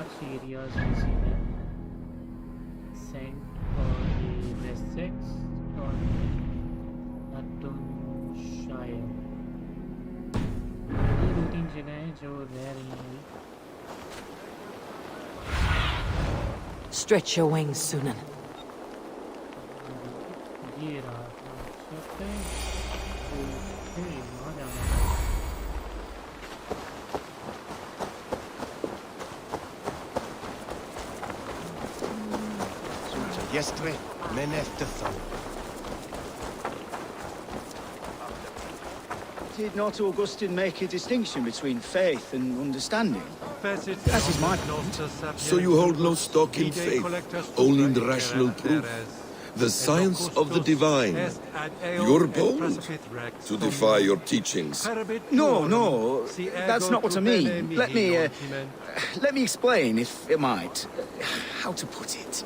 large areas visible. Sent for the Wessex or Nottinghamshire. ये दो तीन जगह हैं जो रह रही हैं. Stretch your wings, Sunan. ये रहा. ओके. वहाँ जाना. Yesterday, men efter thumb. Did not Augustine make a distinction between faith and understanding? That is my point. So you hold no stock in faith, only in the rational proof, the science of the divine. You're bold to defy your teachings. No, that's not what I mean. Let me explain, if I might. How to put it?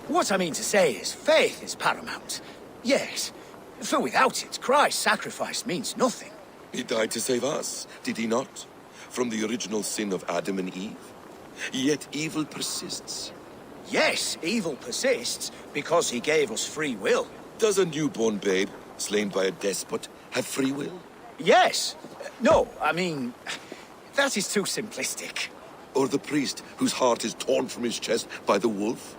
What I mean to say is, faith is paramount. Yes, for without it, Christ's sacrifice means nothing. He died to save us, did he not? From the original sin of Adam and Eve? Yet evil persists. Yes, evil persists, because he gave us free will. Does a newborn babe, slain by a despot, have free will? Yes. No, I mean, that is too simplistic. Or the priest, whose heart is torn from his chest by the wolf?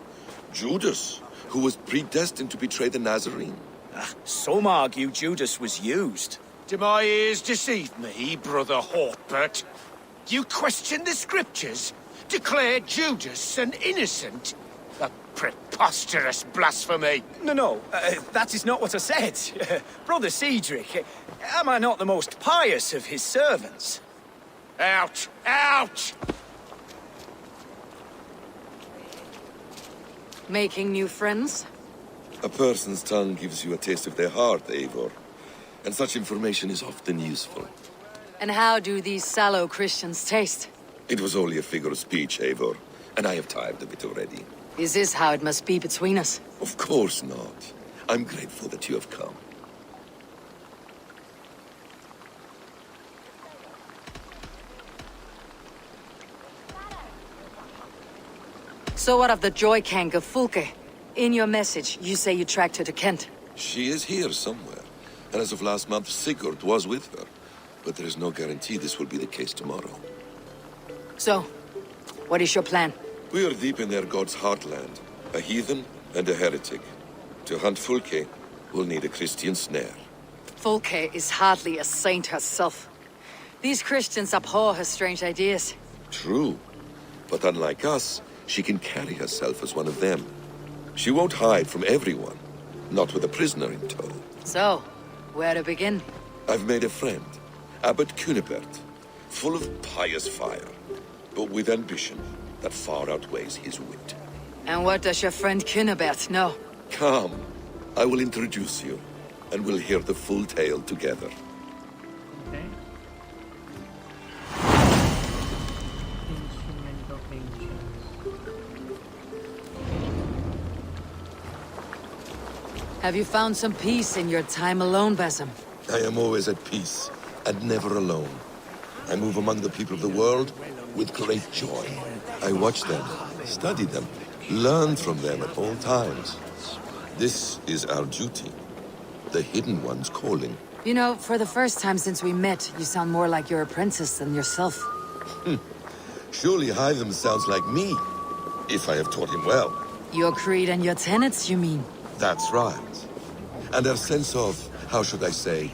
Judas, who was predestined to betray the Nazarene? Some argue Judas was used. Do my ears deceive me, Brother Hortbert? You question the scriptures? Declare Judas an innocent? A preposterous blasphemy! No, that is not what I said. Brother Cedric, am I not the most pious of his servants? Out! Out! Making new friends? A person's tongue gives you a taste of their heart, Eivor. And such information is often useful. And how do these sallow Christians taste? It was only a figure of speech, Eivor, and I have tired of it already. Is this how it must be between us? Of course not. I'm grateful that you have come. So what of the joy cank of Fulke? In your message, you say you tracked her to Kent. She is here somewhere, and as of last month, Sigurd was with her. But there is no guarantee this will be the case tomorrow. So, what is your plan? We are deep in their god's heartland, a heathen and a heretic. To hunt Fulke, we'll need a Christian snare. Fulke is hardly a saint herself. These Christians abhor her strange ideas. True, but unlike us, she can carry herself as one of them. She won't hide from everyone, not with a prisoner in tow. So, where to begin? I've made a friend, Abbot Cunibert, full of pious fire, but with ambition that far outweighs his wit. And what does your friend Cunibert know? Come, I will introduce you, and we'll hear the full tale together. Okay. Instrument of ancients. Have you found some peace in your time alone, Basim? I am always at peace, and never alone. I move among the people of the world with great joy. I watch them, study them, learn from them at all times. This is our duty. The Hidden One's calling. You know, for the first time since we met, you sound more like your apprentice than yourself. Surely Hytham sounds like me, if I have taught him well. Your creed and your tenets, you mean? That's right. And our sense of, how should I say,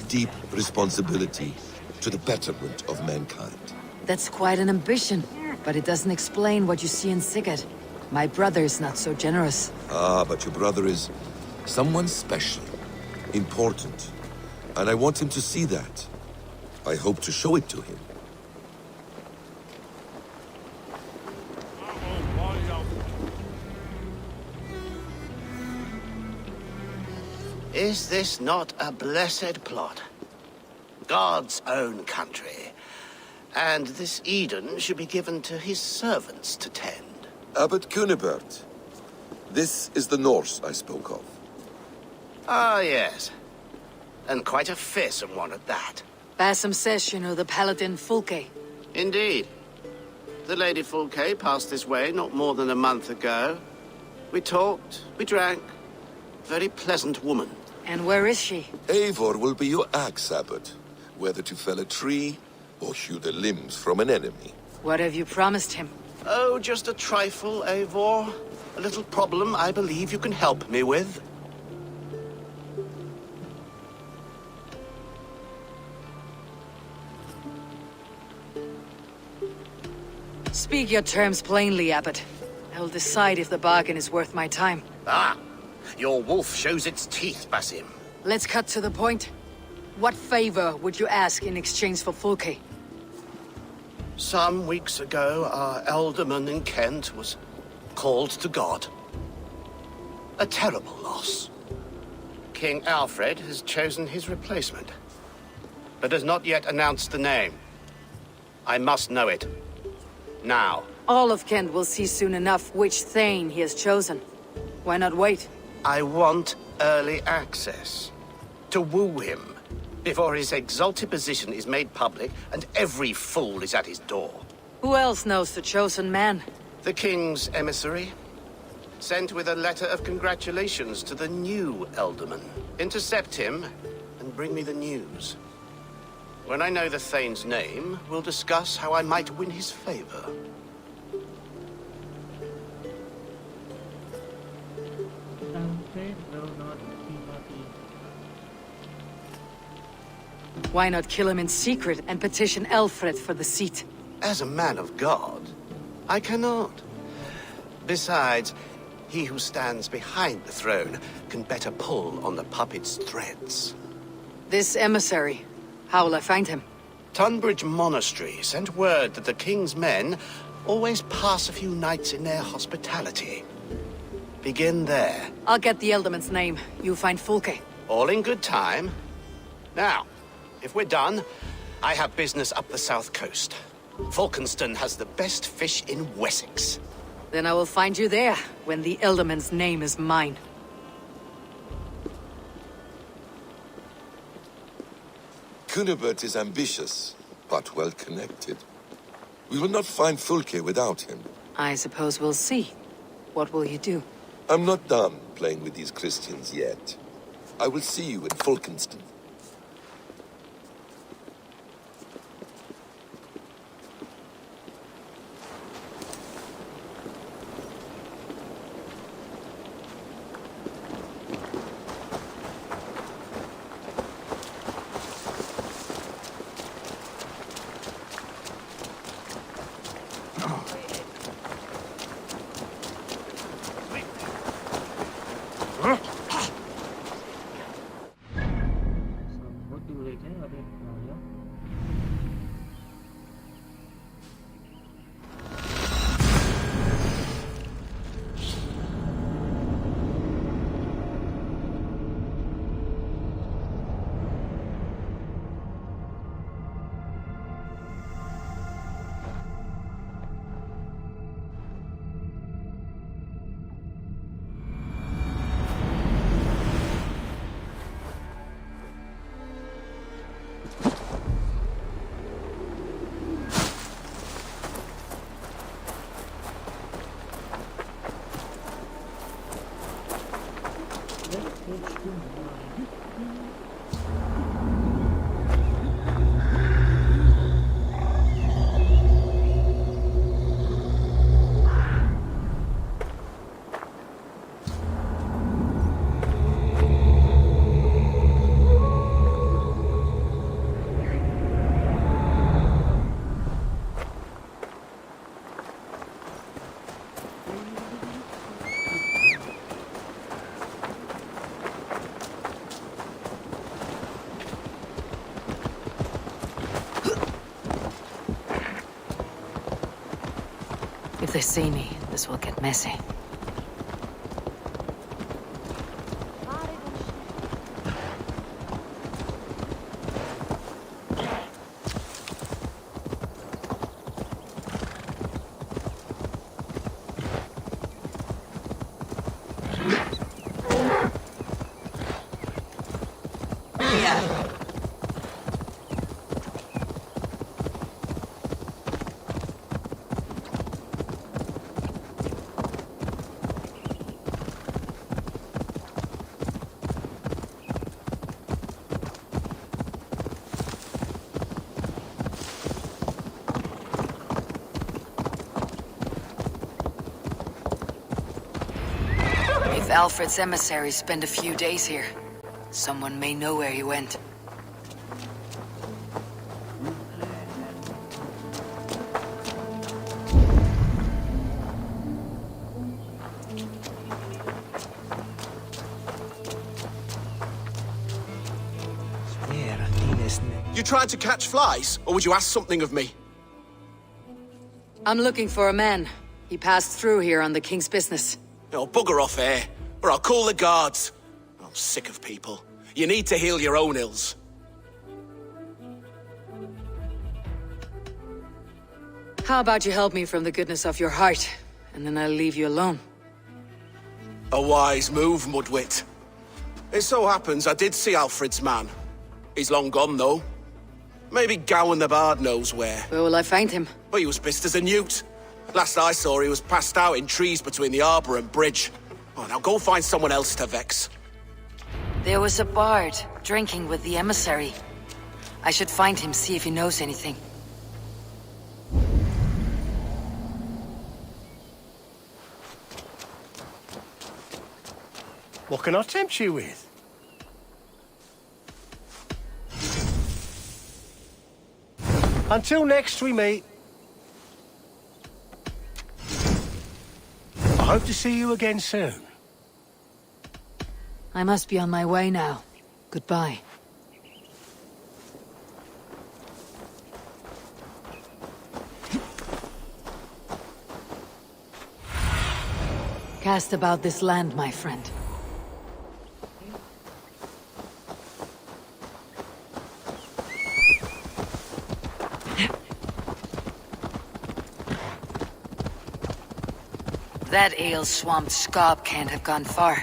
deep responsibility to the betterment of mankind. That's quite an ambition, but it doesn't explain what you see in Sigurd. My brother is not so generous. Ah, but your brother is someone special, important, and I want him to see that. I hope to show it to him. Is this not a blessed plot? God's own country. And this Eden should be given to his servants to tend. Abbot Cunibert. This is the Norse I spoke of. Ah, yes. And quite a fearsome one at that. Basim says you know the paladin Fulke. Indeed. The Lady Fulke passed this way not more than a month ago. We talked, we drank. Very pleasant woman. And where is she? Eivor will be your axe, Abbot. Whether to fell a tree or hew the limbs from an enemy. What have you promised him? Oh, just a trifle, Eivor. A little problem I believe you can help me with. Speak your terms plainly, Abbot. I'll decide if the bargain is worth my time. Ah, your wolf shows its teeth, Basim. Let's cut to the point. What favor would you ask in exchange for Fulke? Some weeks ago, our alderman in Kent was called to God. A terrible loss. King Alfred has chosen his replacement, but has not yet announced the name. I must know it. Now. All of Kent will see soon enough which Thane he has chosen. Why not wait? I want early access. To woo him, before his exalted position is made public and every fool is at his door. Who else knows the chosen man? The king's emissary, sent with a letter of congratulations to the new Elderman. Intercept him and bring me the news. When I know the Thane's name, we'll discuss how I might win his favor. Alfred will not be happy. Why not kill him in secret and petition Alfred for the seat? As a man of God, I cannot. Besides, he who stands behind the throne can better pull on the puppet's threads. This emissary, how will I find him? Tunbridge Monastery sent word that the king's men always pass a few nights in their hospitality. Begin there. I'll get the Elderman's name. You find Fulke. All in good time. Now, if we're done, I have business up the south coast. Falkenston has the best fish in Wessex. Then I will find you there, when the Elderman's name is mine. Cunibert is ambitious, but well connected. We will not find Fulke without him. I suppose we'll see. What will you do? I'm not done playing with these Christians yet. I will see you in Falkenston. What do they do? If they see me, this will get messy. If Alfred's emissaries spend a few days here, someone may know where he went. You tried to catch flies, or would you ask something of me? I'm looking for a man. He passed through here on the king's business. Oh, bugger off here, or I'll call the guards. I'm sick of people. You need to heal your own ills. How about you help me from the goodness of your heart, and then I'll leave you alone. A wise move, Mudwit. It so happens I did see Alfred's man. He's long gone, though. Maybe Gowan the Bard knows where. Where will I find him? But he was pissed as a newt. Last I saw, he was passed out in trees between the arbor and bridge. Oh, now go find someone else to vex. There was a bard drinking with the emissary. I should find him, see if he knows anything. What can I tempt you with? Until next we meet. I hope to see you again soon. I must be on my way now. Goodbye. Cast about this land, my friend. That ale-swamped scob can't have gone far.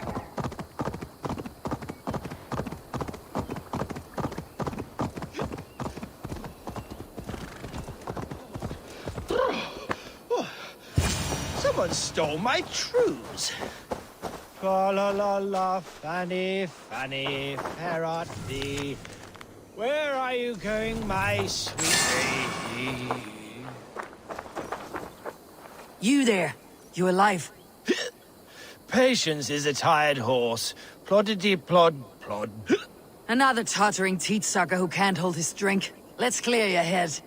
Someone stole my trews. Fa la la la, Fanny, Fanny, fair art thee. Where are you going, my sweet lady? You there! You alive? Patience is a tired horse. Ploddity plod plod. Another tottering teat-sucker who can't hold his drink. Let's clear your head.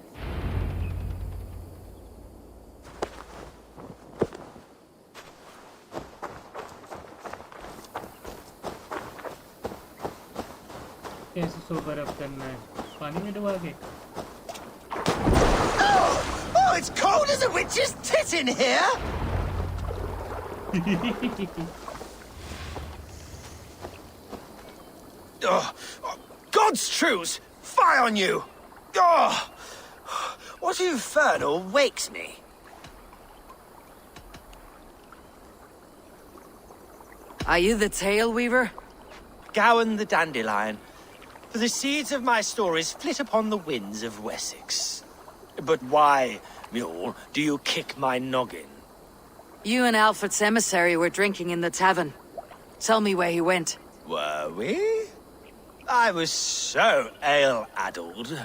कैसे sober up करना है पानी में डुबा के Oh, it's cold as a witch's tit in here! God's truce! Fie on you! Oh, what infernal wakes me? Are you the Tail Weaver? Gowan the Dandelion. For the seeds of my stories flit upon the winds of Wessex. But why, mule, do you kick my noggin? You and Alfred's emissary were drinking in the tavern. Tell me where he went. Were we? I was so ale-addled.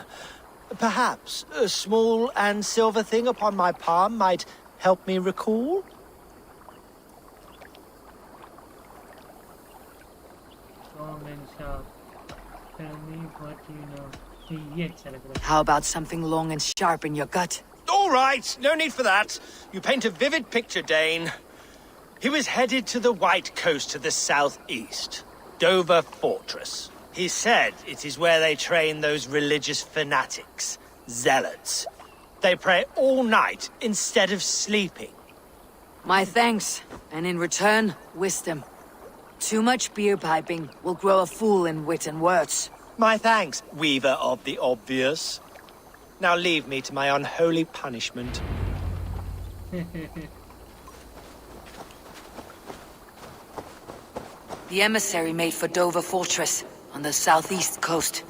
Perhaps a small and silver thing upon my palm might help me recall? Tom and Sharp. Tell me what you know. ये अच्छा लग रहा है. How about something long and sharp in your gut? All right, no need for that. You paint a vivid picture, Dane. He was headed to the White Coast to the southeast, Dover Fortress. He said it is where they train those religious fanatics, zealots. They pray all night instead of sleeping. My thanks, and in return, wisdom. Too much beer piping will grow a fool in wit and words. My thanks, weaver of the obvious. Now leave me to my unholy punishment. The emissary made for Dover Fortress, on the southeast coast.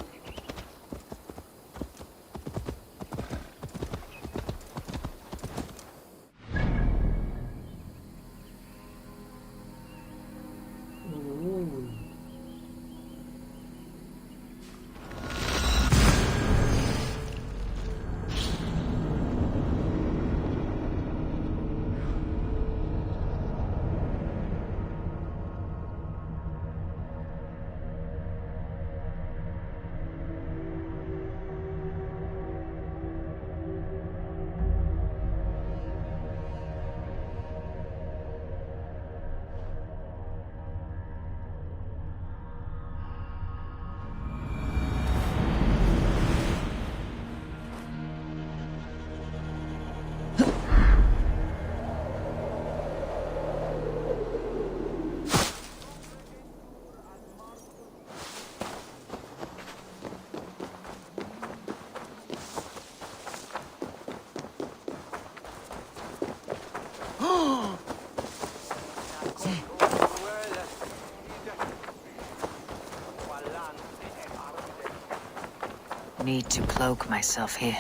need to cloak myself here.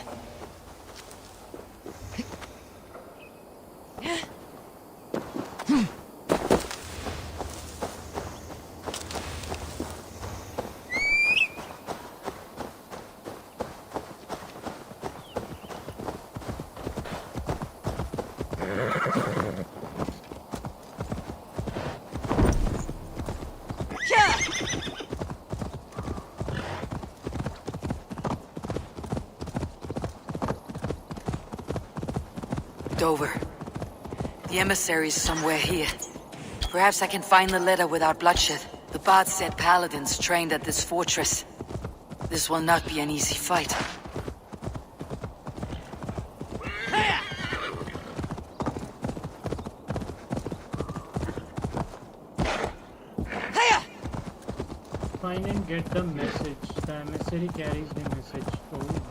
Over. The emissary's somewhere here. Perhaps I can find the letter without bloodshed. The bard said paladins trained at this fortress. This will not be an easy fight. Find and get the message. The emissary carries the message. Oh.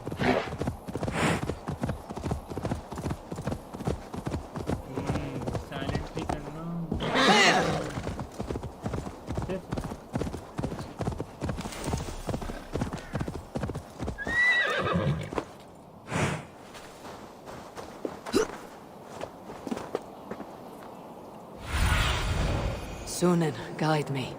Sunan, guide me.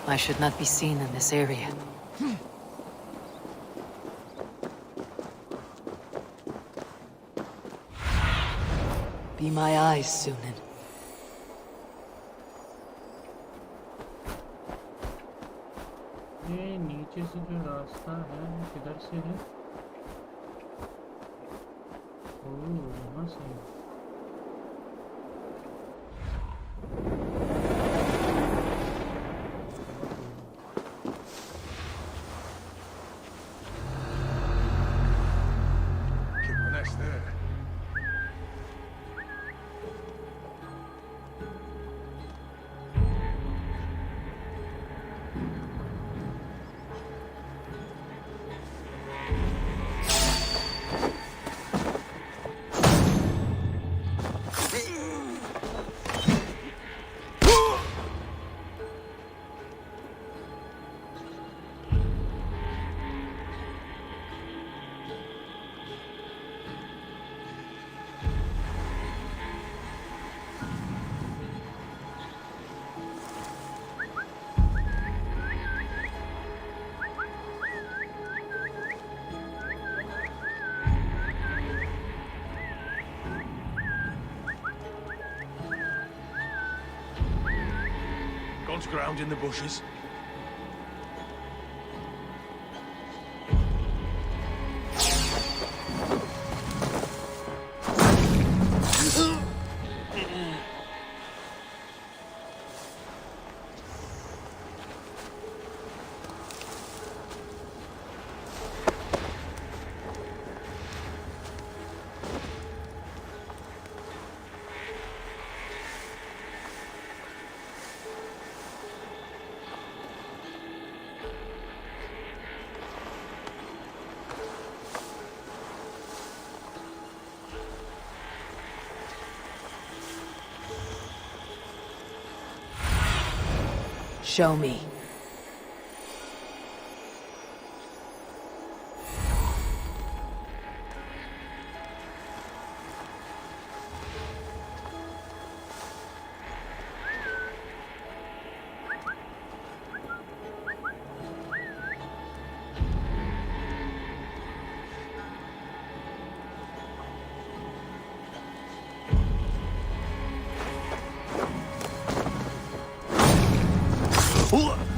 I should not be seen in this area. Be my eyes, Sunan. ये नीचे से जो रास्ता है किधर से है? ओह, यहाँ से। God's ground in the bushes. Show me. Ooh.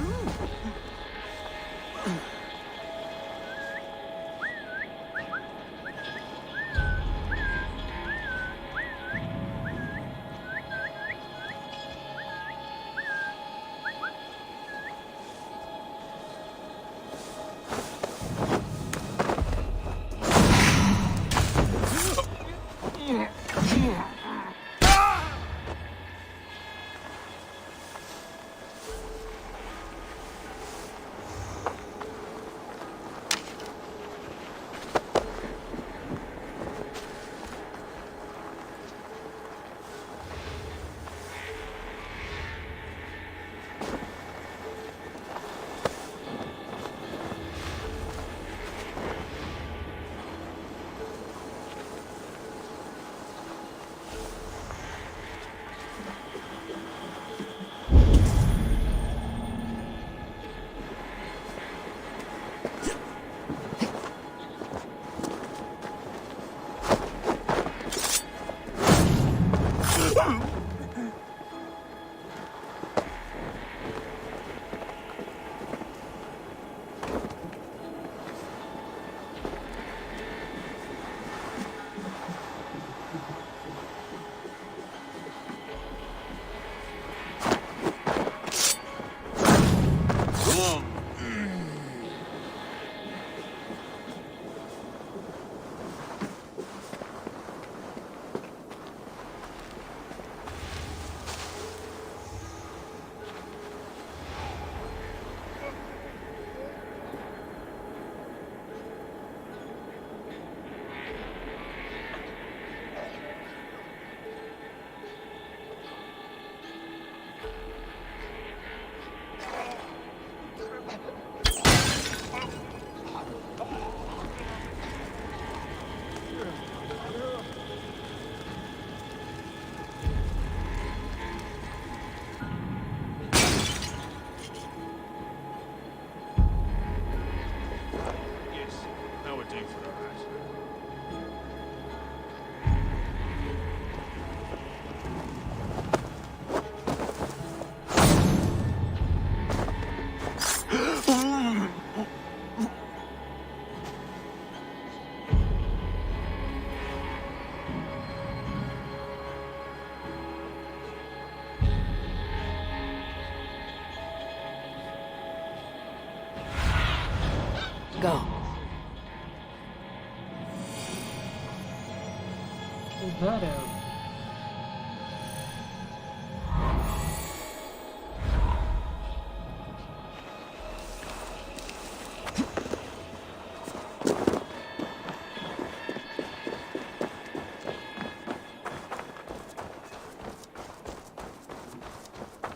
is that out?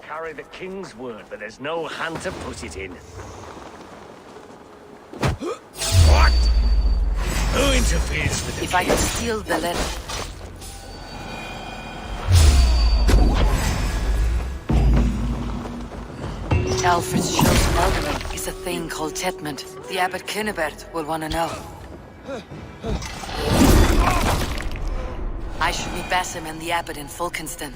Carry the king's word, but there's no hand to put it in. What? Who interferes with the If I could steal the letter. Alfred's chosen element is a thing called Tetmund. The Abbot Kjotve will want to know. I should meet Basim and the Abbot in Fulkenston.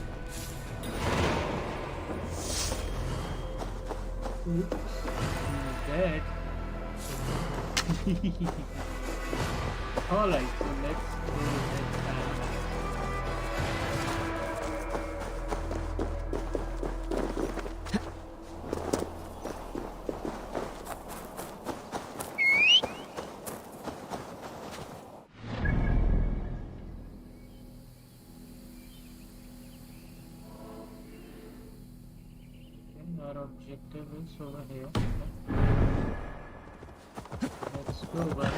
Oops, he's dead. Alright, so let's go next time. Our objective is over here. Let's go back.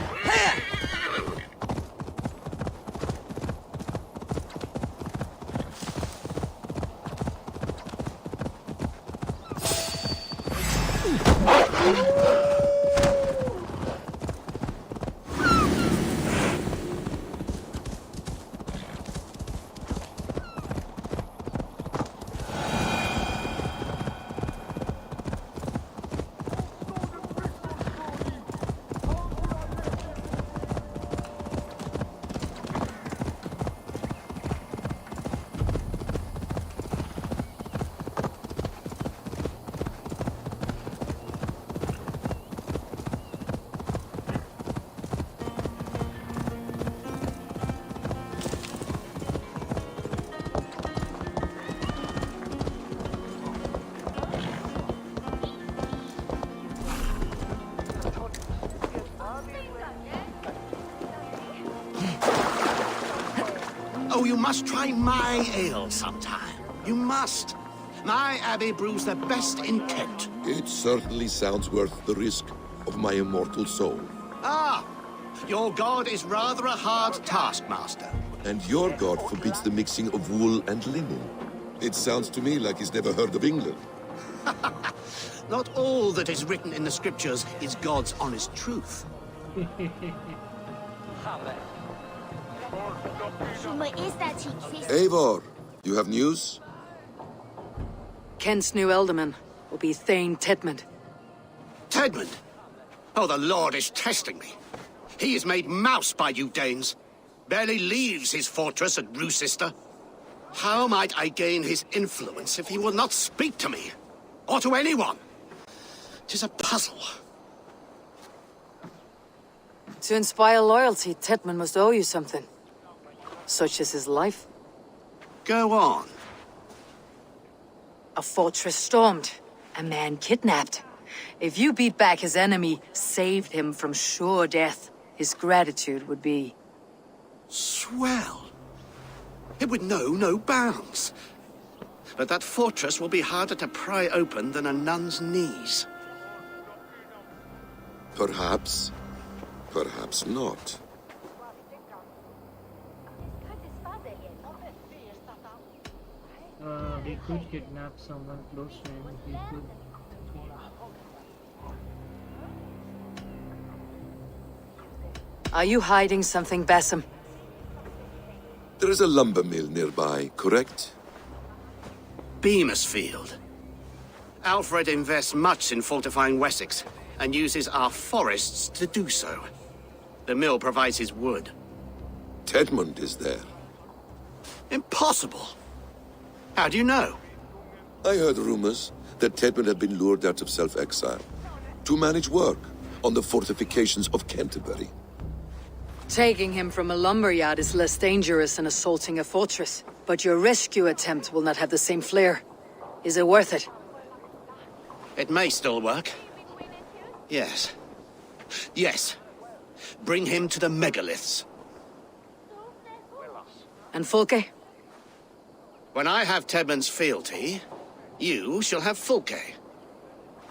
Oh, you must try my ale sometime. You must. My abbey brews the best in Kent. It certainly sounds worth the risk of my immortal soul. Ah, your god is rather a hard taskmaster. And your god forbids the mixing of wool and linen. It sounds to me like he's never heard of England. Not all that is written in the scriptures is God's honest truth. Eivor, you have news? Kent's new ealdorman will be Thane Tetmund. Tedmund? Oh, the Lord is testing me. He is made mouse by you Danes. Barely leaves his fortress at Roosister. How might I gain his influence if he will not speak to me? Or to anyone? 'Tis a puzzle. To inspire loyalty, Tetmund must owe you something. Such as his life. Go on. A fortress stormed. A man kidnapped. If you beat back his enemy, saved him from sure death, his gratitude would be... Swell. It would know no bounds. But that fortress will be harder to pry open than a nun's knees. Perhaps. Perhaps not. We could kidnap someone close to him. We could. Are you hiding something, Basim? There is a lumber mill nearby, correct? Beamisfield. Alfred invests much in fortifying Wessex, and uses our forests to do so. The mill provides his wood. Tetmund is there. Impossible! How do you know? I heard rumors that Tetmund had been lured out of self-exile to manage work on the fortifications of Canterbury. Taking him from a lumberyard is less dangerous than assaulting a fortress. But your rescue attempt will not have the same flair. Is it worth it? It may still work. Yes. Yes. Bring him to the megaliths. And Fulke? When I have Tedmund's fealty, you shall have Fulke.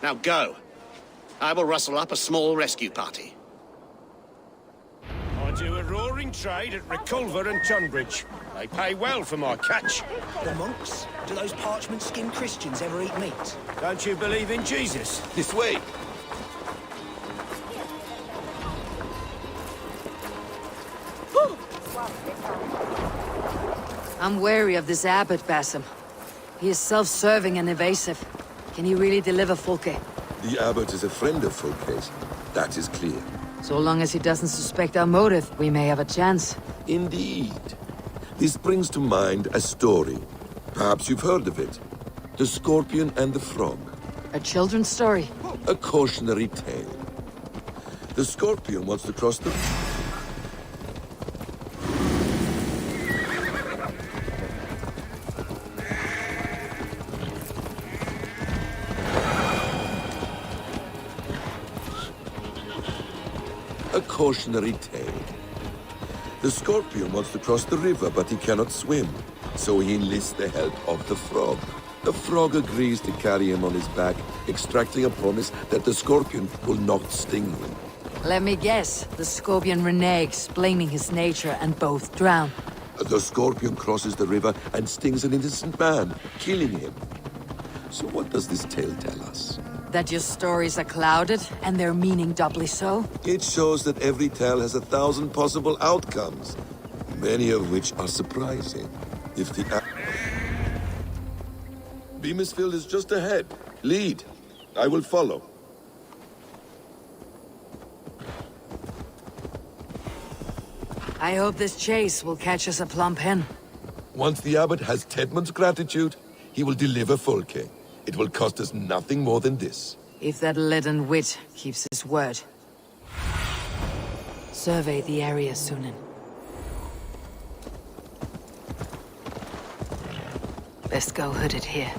Now go. I will rustle up a small rescue party. I do a roaring trade at Reculver and Tunbridge. They pay well for my catch. The monks? Do those parchment-skinned Christians ever eat meat? Don't you believe in Jesus? This way! I'm wary of this Abbot, Basim. He is self-serving and evasive. Can he really deliver Fulke? The Abbot is a friend of Fulke's. That is clear. So long as he doesn't suspect our motive, we may have a chance. Indeed. This brings to mind a story. Perhaps you've heard of it. The Scorpion and the Frog. A children's story? A cautionary tale. The Scorpion wants to cross the... A cautionary tale. The Scorpion wants to cross the river, but he cannot swim. So he enlists the help of the Frog. The Frog agrees to carry him on his back, extracting a promise that the Scorpion will not sting him. Let me guess. The Scorpion reneges, blaming his nature, and both drown. The Scorpion crosses the river and stings an innocent man, killing him. So what does this tale tell us? That your stories are clouded, and their meaning doubly so? It shows that every tale has 1,000 possible outcomes, many of which are surprising. If the... Beamisfield is just ahead. Lead. I will follow. I hope this chase will catch us a plump hen. Once the Abbot has Tedmund's gratitude, he will deliver Fulke. It will cost us nothing more than this. If that leaden wit keeps his word. Survey the area, Sunan. Best go hooded here.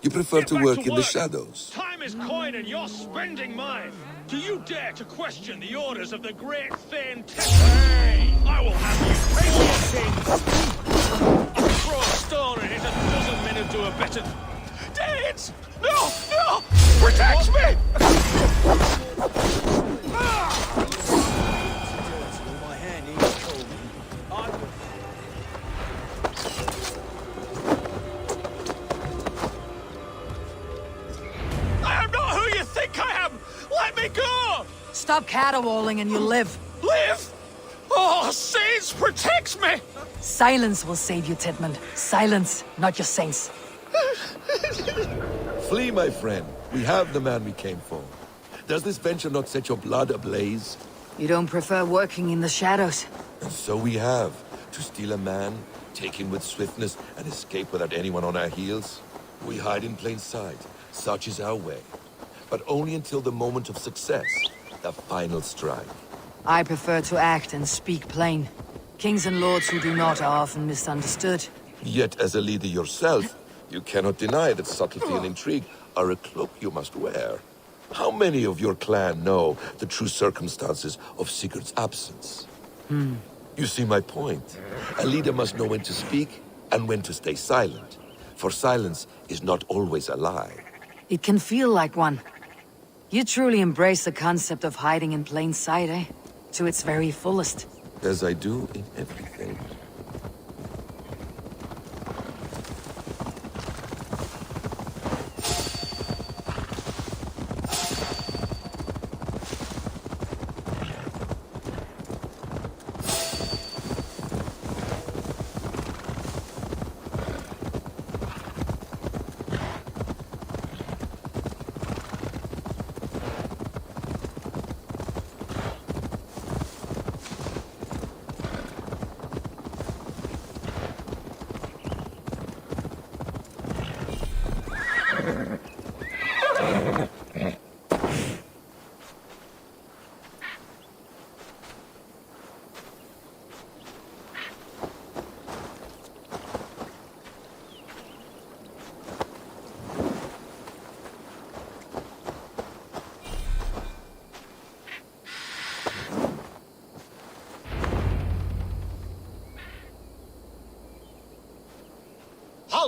You prefer to work in the shadows. Time is coin and you're spending mine. Do you dare to question the orders of the great Thane Hey! I will have you pay for your sins! I throw a stone and hit 1,000 men who do a better... Danes! No! No! Protect me! I am not who you think I am! Let me go! Stop caterwauling and you live. Live! Oh, saints protect me! Silence will save you, Tedmund. Silence, not your saints. Flee, my friend. We have the man we came for. Does this venture not set your blood ablaze? You don't prefer working in the shadows? And so we have. To steal a man, take him with swiftness, and escape without anyone on our heels? We hide in plain sight. Such is our way. But only until the moment of success. The final strike. I prefer to act and speak plain. Kings and lords who do not are often misunderstood. Yet as a leader yourself, you cannot deny that subtlety and intrigue are a cloak you must wear. How many of your clan know the true circumstances of Sigurd's absence? You see my point. A leader must know when to speak and when to stay silent. For silence is not always a lie. It can feel like one. You truly embrace the concept of hiding in plain sight, eh? To its very fullest. As I do in everything.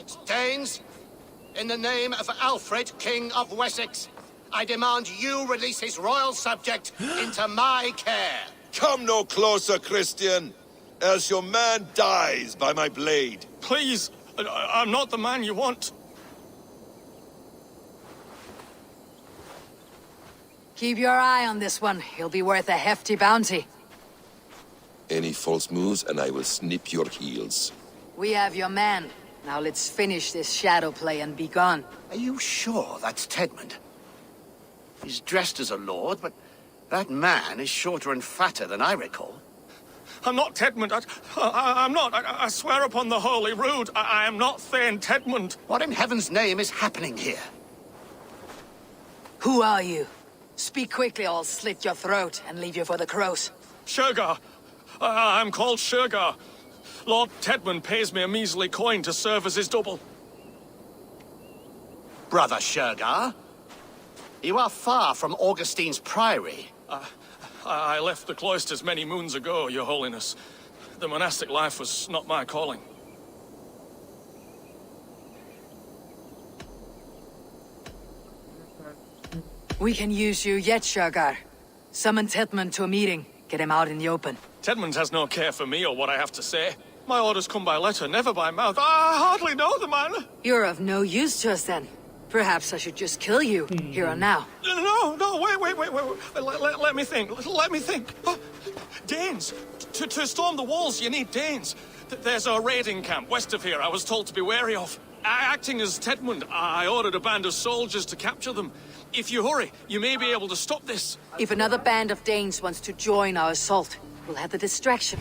Halt, Danes! In the name of Alfred, King of Wessex, I demand you release his royal subject into my care. Come no closer, Christian, else your man dies by my blade. Please, I'm not the man you want. Keep your eye on this one. He'll be worth a hefty bounty. Any false moves and I will snip your heels. We have your man. Now let's finish this shadow play and be gone. Are you sure that's Tedmund? He's dressed as a lord, but that man is shorter and fatter than I recall. I'm not Tedmund. I'm not. I swear upon the Holy Rood, I am not Thane Tedmund. What in heaven's name is happening here? Who are you? Speak quickly or I'll slit your throat and leave you for the crows. Shergar. I'm called Shergar. Lord Tedmund pays me a measly coin to serve as his double. Brother Shergar? You are far from Augustine's priory. I left the cloisters many moons ago, Your Holiness. The monastic life was not my calling. We can use you yet, Shergar. Summon Tedmund to a meeting. Get him out in the open. Tedmund has no care for me or what I have to say. My orders come by letter, never by mouth. I hardly know the man. You're of no use to us then. Perhaps I should just kill you, here and now. No, wait. Let me think. Let me think. Danes. To storm the walls, you need Danes. There's a raiding camp west of here I was told to be wary of. Acting as Tedmund, I ordered a band of soldiers to capture them. If you hurry, you may be able to stop this. If another band of Danes wants to join our assault, we'll have the distraction.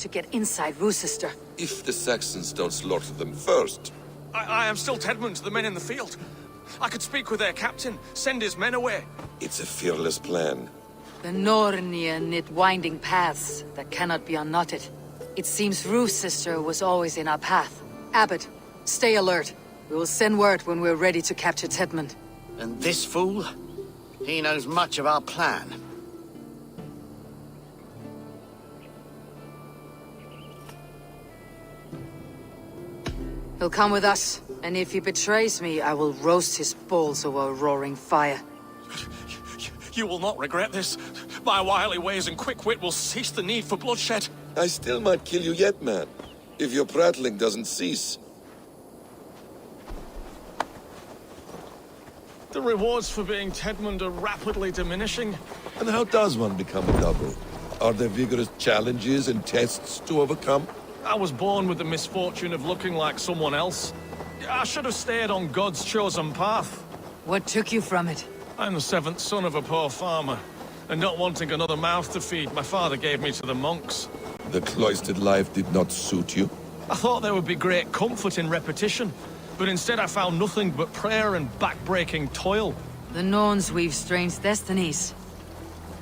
to get inside Roosester. If the Saxons don't slaughter them first. I am still Tedmund to the men in the field. I could speak with their captain, send his men away. It's a fearless plan. The Nornir knit winding paths that cannot be unknotted. It seems Roosester was always in our path. Abbot, stay alert. We will send word when we're ready to capture Tedmund. And this fool? He knows much of our plan. He'll come with us, and if he betrays me, I will roast his balls over a roaring fire. You will not regret this. My wily ways and quick wit will cease the need for bloodshed. I still might kill you yet, man. If your prattling doesn't cease. The rewards for being Tedmund are rapidly diminishing. And how does one become a double? Are there vigorous challenges and tests to overcome? I was born with the misfortune of looking like someone else. I should have stayed on God's chosen path. What took you from it? I'm the seventh son of a poor farmer, and not wanting another mouth to feed, my father gave me to the monks. The cloistered life did not suit you? I thought there would be great comfort in repetition, but instead I found nothing but prayer and back-breaking toil. The Norns weave strange destinies.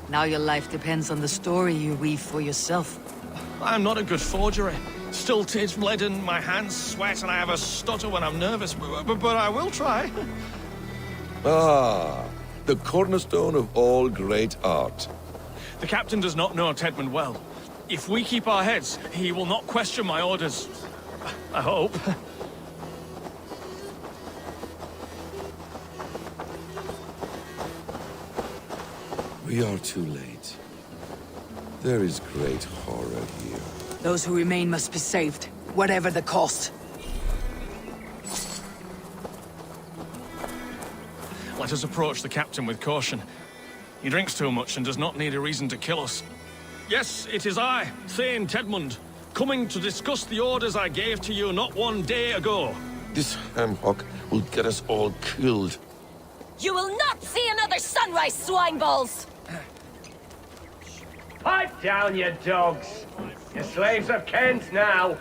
Now your life depends on the story you weave for yourself. I'm not a good forgery. Stilted, leaden, my hands sweat, and I have a stutter when I'm nervous, but I will try. Ah, the cornerstone of all great art. The captain does not know Tedmund well. If we keep our heads, he will not question my orders. I hope. We are too late. There is great horror here. Those who remain must be saved, whatever the cost. Let us approach the captain with caution. He drinks too much and does not need a reason to kill us. Yes, it is I, Thane Tedmund, coming to discuss the orders I gave to you not one day ago. This hamhock will get us all killed. You will not see another sunrise, swineballs! Pipe down, you dogs! Your slaves of Kent now!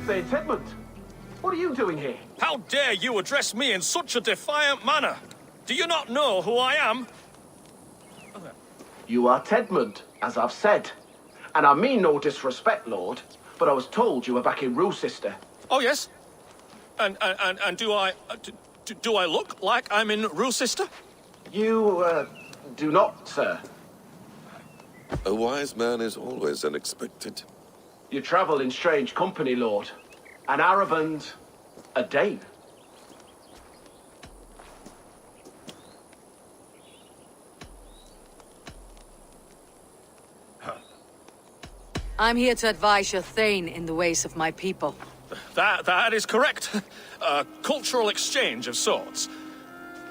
Say, Tedmund, what are you doing here? How dare you address me in such a defiant manner? Do you not know who I am? You are Tedmund, as I've said. And I mean no disrespect, Lord, but I was told you were back in Roosester. Oh, yes? And do I look like I'm in Roosester? You, do not, sir. A wise man is always unexpected. You travel in strange company, Lord. An Arab and a Dane. I'm here to advise your Thane in the ways of my people. That is correct. A cultural exchange of sorts.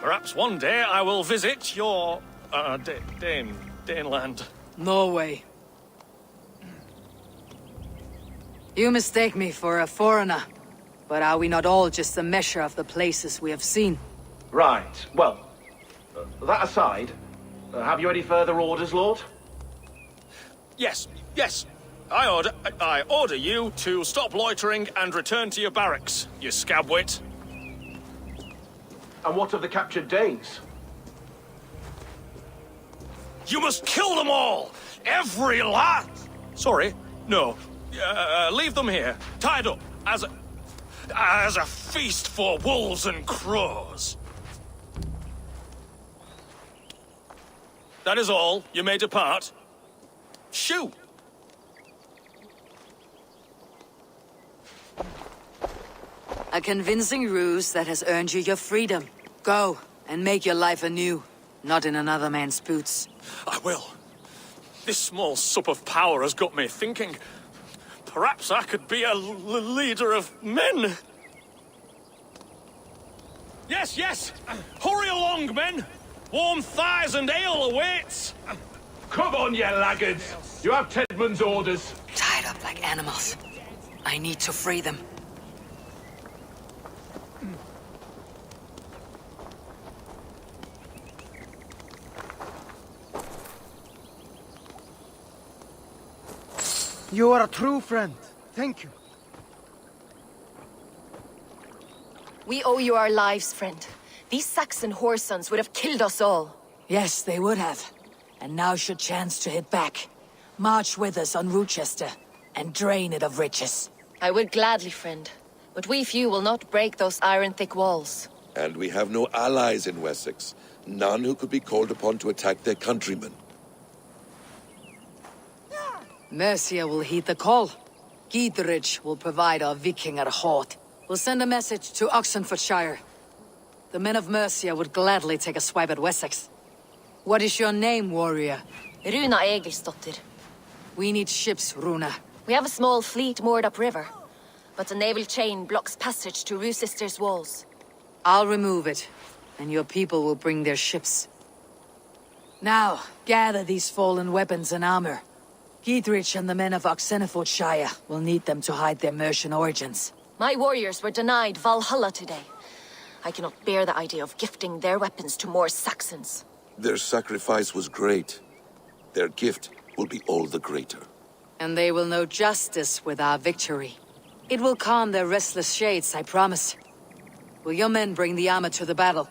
Perhaps one day I will visit your, Daneland. Norway. You mistake me for a foreigner, but are we not all just a measure of the places we have seen? Right, well, that aside, have you any further orders, Lord? Yes. I order you to stop loitering and return to your barracks, you scabwit. And what of the captured Danes? You must kill them all! Every last! Sorry, no. Leave them here, tied up, as a feast for wolves and crows. That is all. You may depart. Shoot! A convincing ruse that has earned you your freedom. Go, and make your life anew, not in another man's boots. I will. This small sup of power has got me thinking. Perhaps I could be a leader of men. Yes! Hurry along, men! Warm thighs and ale awaits! Come on, you laggards! You have Tedmund's orders. Tied up like animals. I need to free them. You are a true friend. Thank you. We owe you our lives, friend. These Saxon whoresons would have killed us all. Yes, they would have. And now's your chance to hit back. March with us on Rochester, and drain it of riches. I would gladly, friend. But we few will not break those iron-thick walls. And we have no allies in Wessex. None who could be called upon to attack their countrymen. Mercia will heed the call. Gidrich will provide our Vikingar hoard. We'll send a message to Oxenfordshire. The men of Mercia would gladly take a swipe at Wessex. What is your name, warrior? Runa Egilsdottir. We need ships, Runa. We have a small fleet moored upriver, but a naval chain blocks passage to Rochester's walls. I'll remove it, and your people will bring their ships. Now, gather these fallen weapons and armor. Gidrich and the men of Oxenfordshire will need them to hide their Mercian origins. My warriors were denied Valhalla today. I cannot bear the idea of gifting their weapons to more Saxons. Their sacrifice was great. Their gift will be all the greater. And they will know justice with our victory. It will calm their restless shades, I promise. Will your men bring the armor to the battle?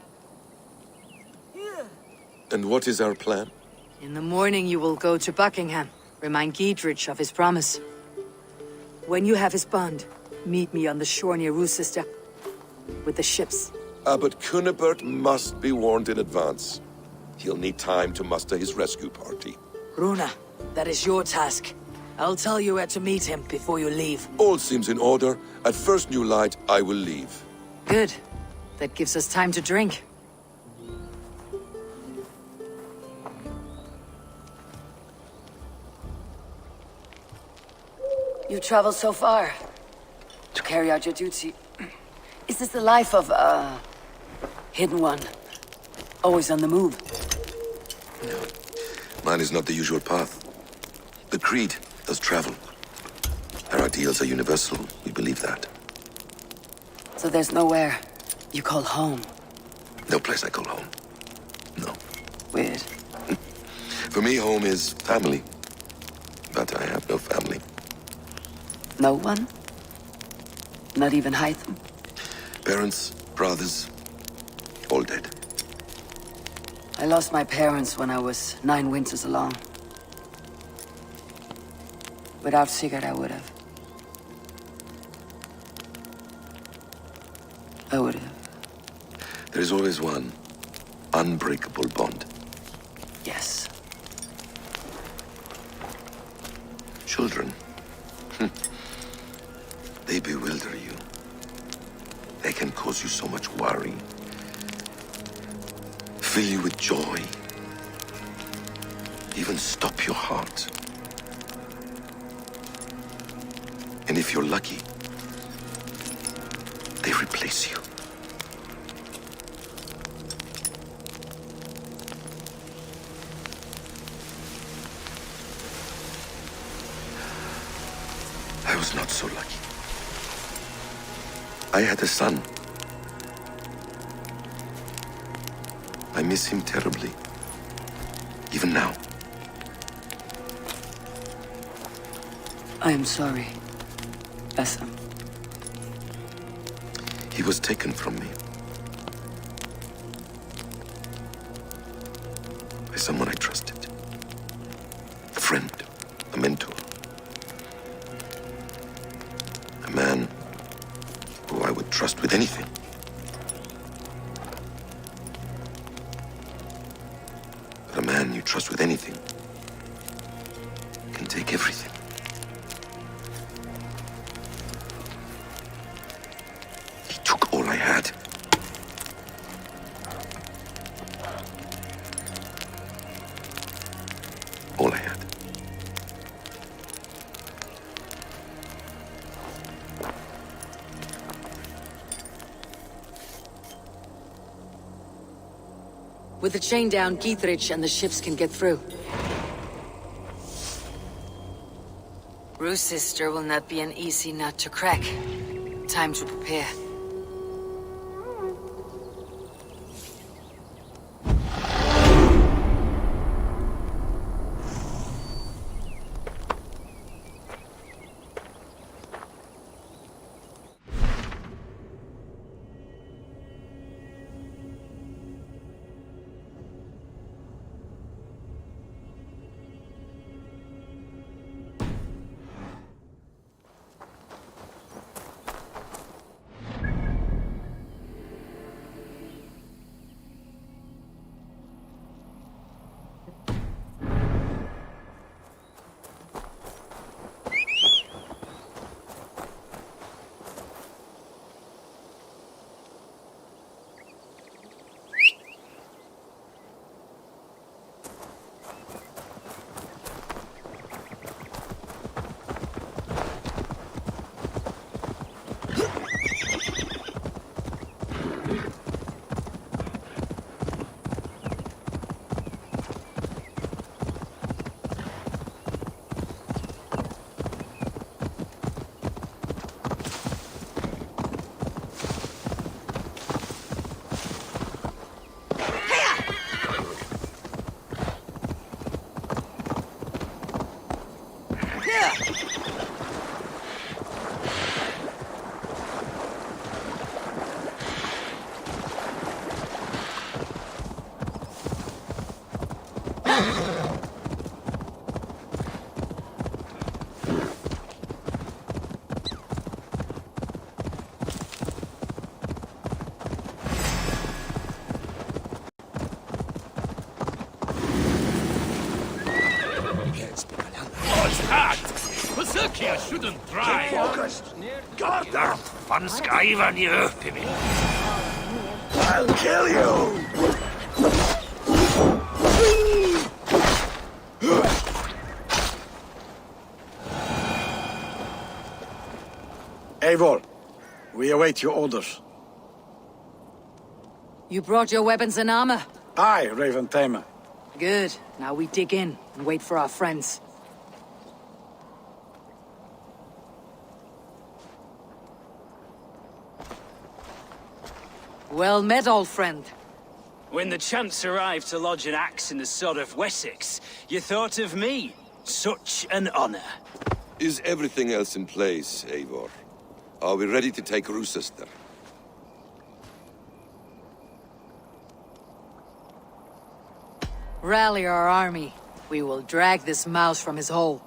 And what is our plan? In the morning you will go to Buckingham. Remind Gidrich of his promise. When you have his bond, meet me on the shore near Rochester with the ships. Abbot Cunibert must be warned in advance. He'll need time to muster his rescue party. Runa, that is your task. I'll tell you where to meet him before you leave. All seems in order. At first new light, I will leave. Good. That gives us time to drink. You traveled so far to carry out your duty. Is this the life of a hidden one? Always on the move? No. Mine is not the usual path. The Creed does travel. Our ideals are universal. We believe that. So there's nowhere you call home? No place I call home. No. Weird. For me, home is family. But I have no family. No one? Not even Hytham? Parents, brothers, all dead. I lost my parents when I was 9 winters along. Without Sigurd, I would have. There is always one unbreakable bond. Yes. Children. They bewilder you. They can cause you so much worry. Fill you with joy. Even stop your heart. And if you're lucky, they replace you. I was not so lucky. I had a son. I miss him terribly. Even now. I am sorry, Essa. He was taken from me. By someone I trusted. A friend, a mentor. A man who I would trust with anything. But a man you trust with anything can take everything. He took all I had. All I had. With the chain down, Gidrich and the ships can get through. Rue's sister will not be an easy nut to crack. Time to prepare. I shouldn't try. Focused. Goddamn fun skiven you, Pimmy. I'll kill you. Eivor, we await your orders. You brought your weapons and armor? Aye, Raven Tamer. Good. Now we dig in and wait for our friends. Well met, old friend. When the chance arrived to lodge an axe in the sod of Wessex, you thought of me. Such an honor. Is everything else in place, Eivor? Are we ready to take Rochester? Rally our army. We will drag this mouse from his hole.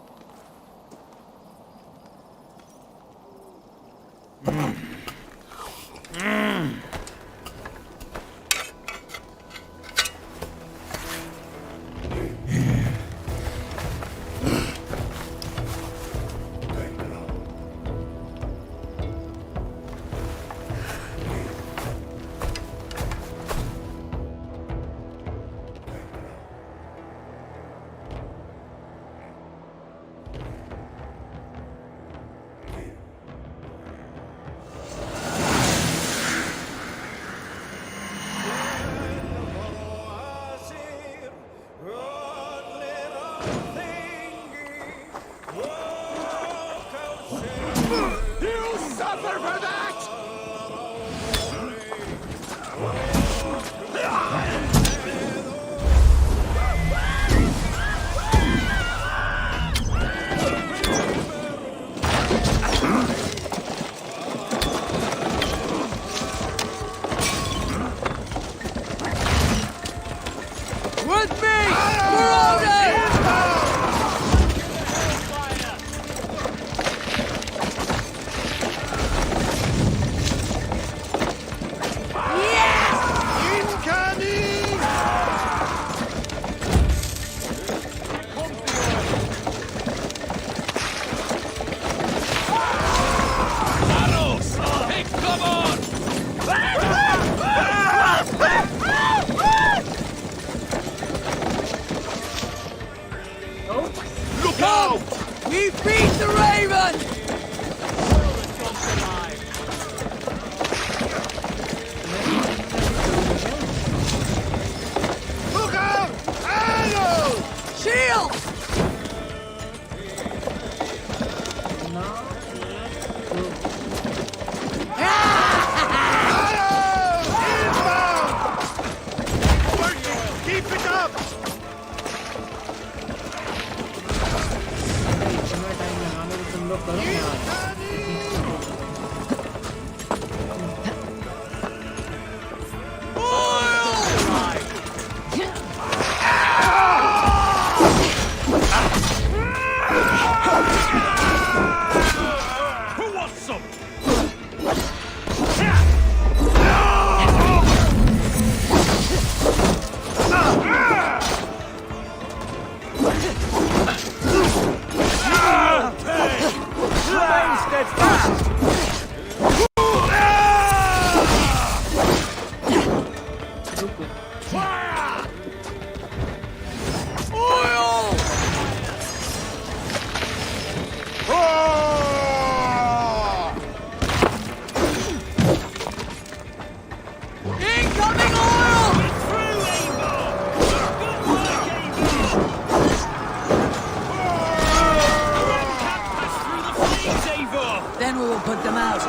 Then we will put them out.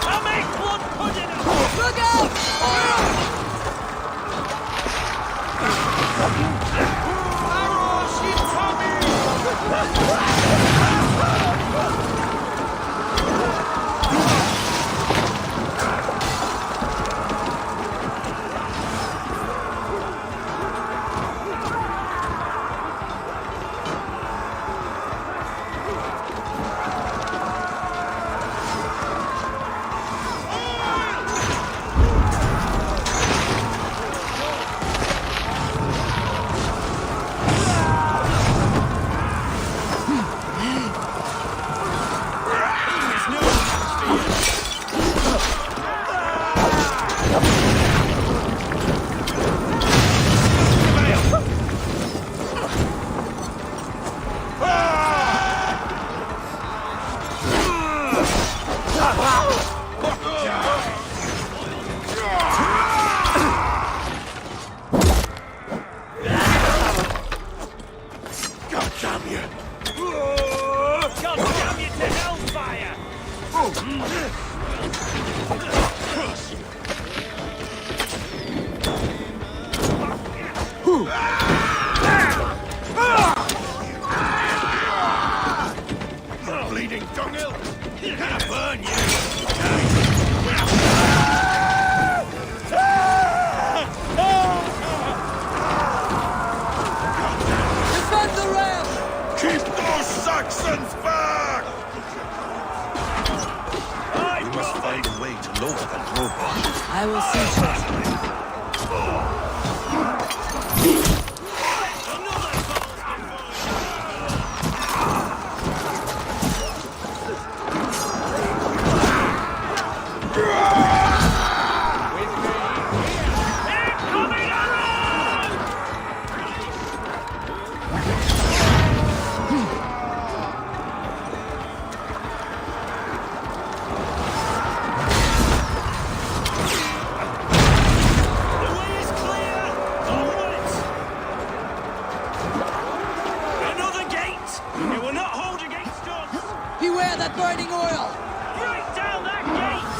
I'll make blood pudding of it. Look out! Arrows, you Tommy! Bleeding dunghill! Gonna burn you! Defend the rail! Keep those Saxons back! We must find a way to lower that robot. I will see to it. Beware that burning oil! Break down that gate!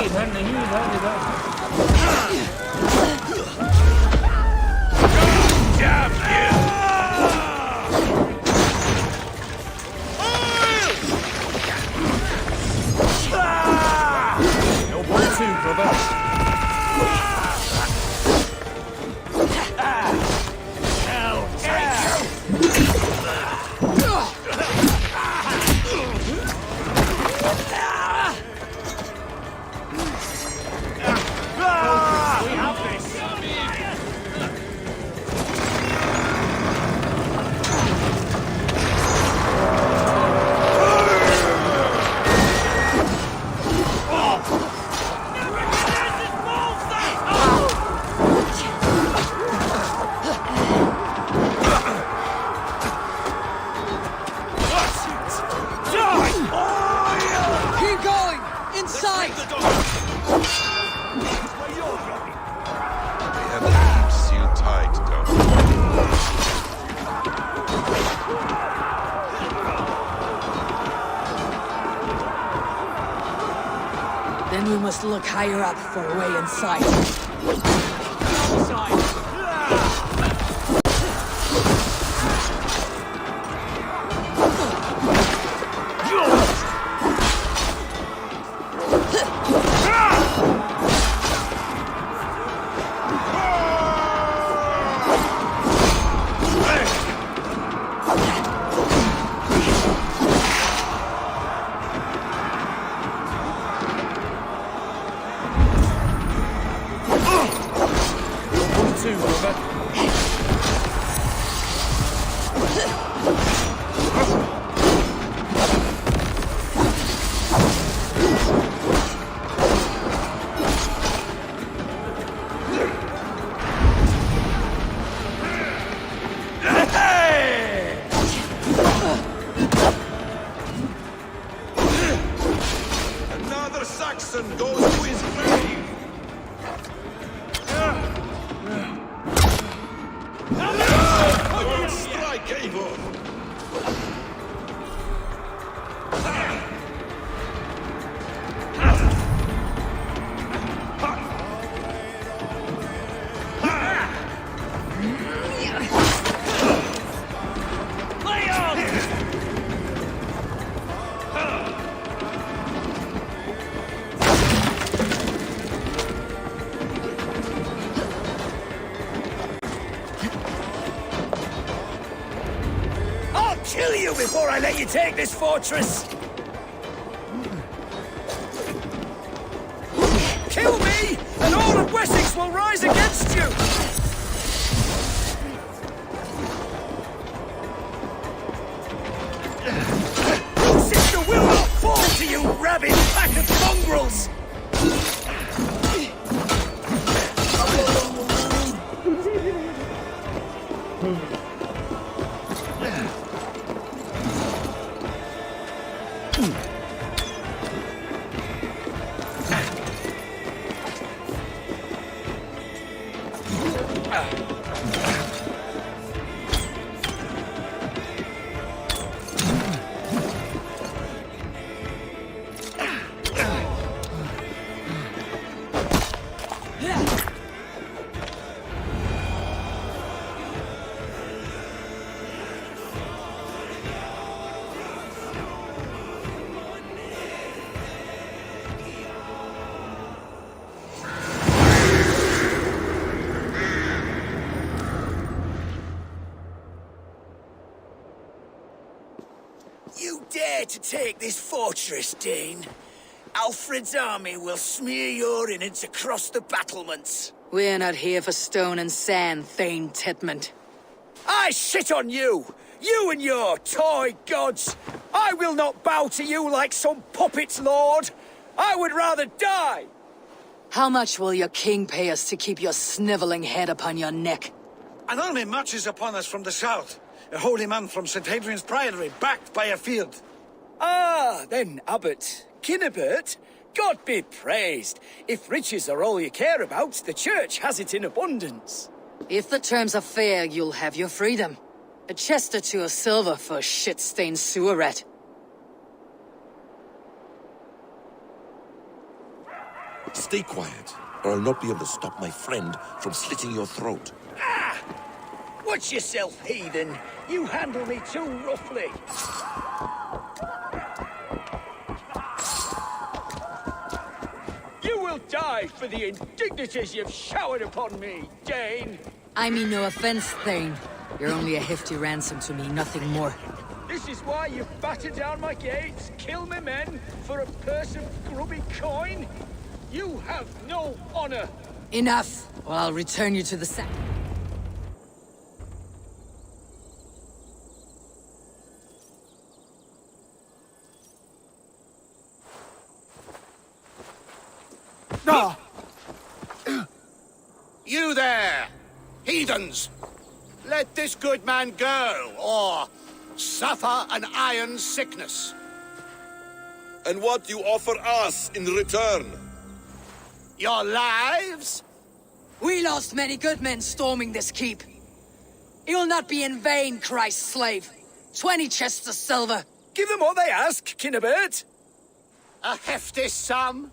इधर नहीं इधर इधर must look higher up for a way inside. Another Saxon goes to his grave! I will strike Eivor! Kill you before I let you take this fortress! Kill me, and all of Wessex will rise against you! Your sister will not fall to you, rabid pack of mongrels! You dare to take this fortress, Dane? Alfred's army will smear your innards across the battlements. We're not here for stone and sand, Thane Titmund. I shit on you! You and your toy gods! I will not bow to you like some puppet's lord! I would rather die! How much will your king pay us to keep your sniveling head upon your neck? An army marches upon us from the south. A holy man from St. Hadrian's Priory, backed by a field. Ah, then, Abbot. Kjotve, God be praised. If riches are all you care about, the church has it in abundance. If the terms are fair, you'll have your freedom. A chest or two of silver for a shit-stained sewer rat. Stay quiet, or I'll not be able to stop my friend from slitting your throat. Ah! Watch yourself, heathen. You handle me too roughly. You will die for the indignities you've showered upon me, Dane. I mean no offense, Thane. You're only a hefty ransom to me, nothing more. This is why you batter down my gates, kill me men, for a purse of grubby coin? You have no honor. Enough, or I'll return you to the sack. You there, heathens! Let this good man go, or suffer an iron sickness. And what you offer us in return? Your lives? We lost many good men storming this keep. It will not be in vain, Christ's slave. 20 chests of silver. Give them what they ask, Kjotve. A hefty sum?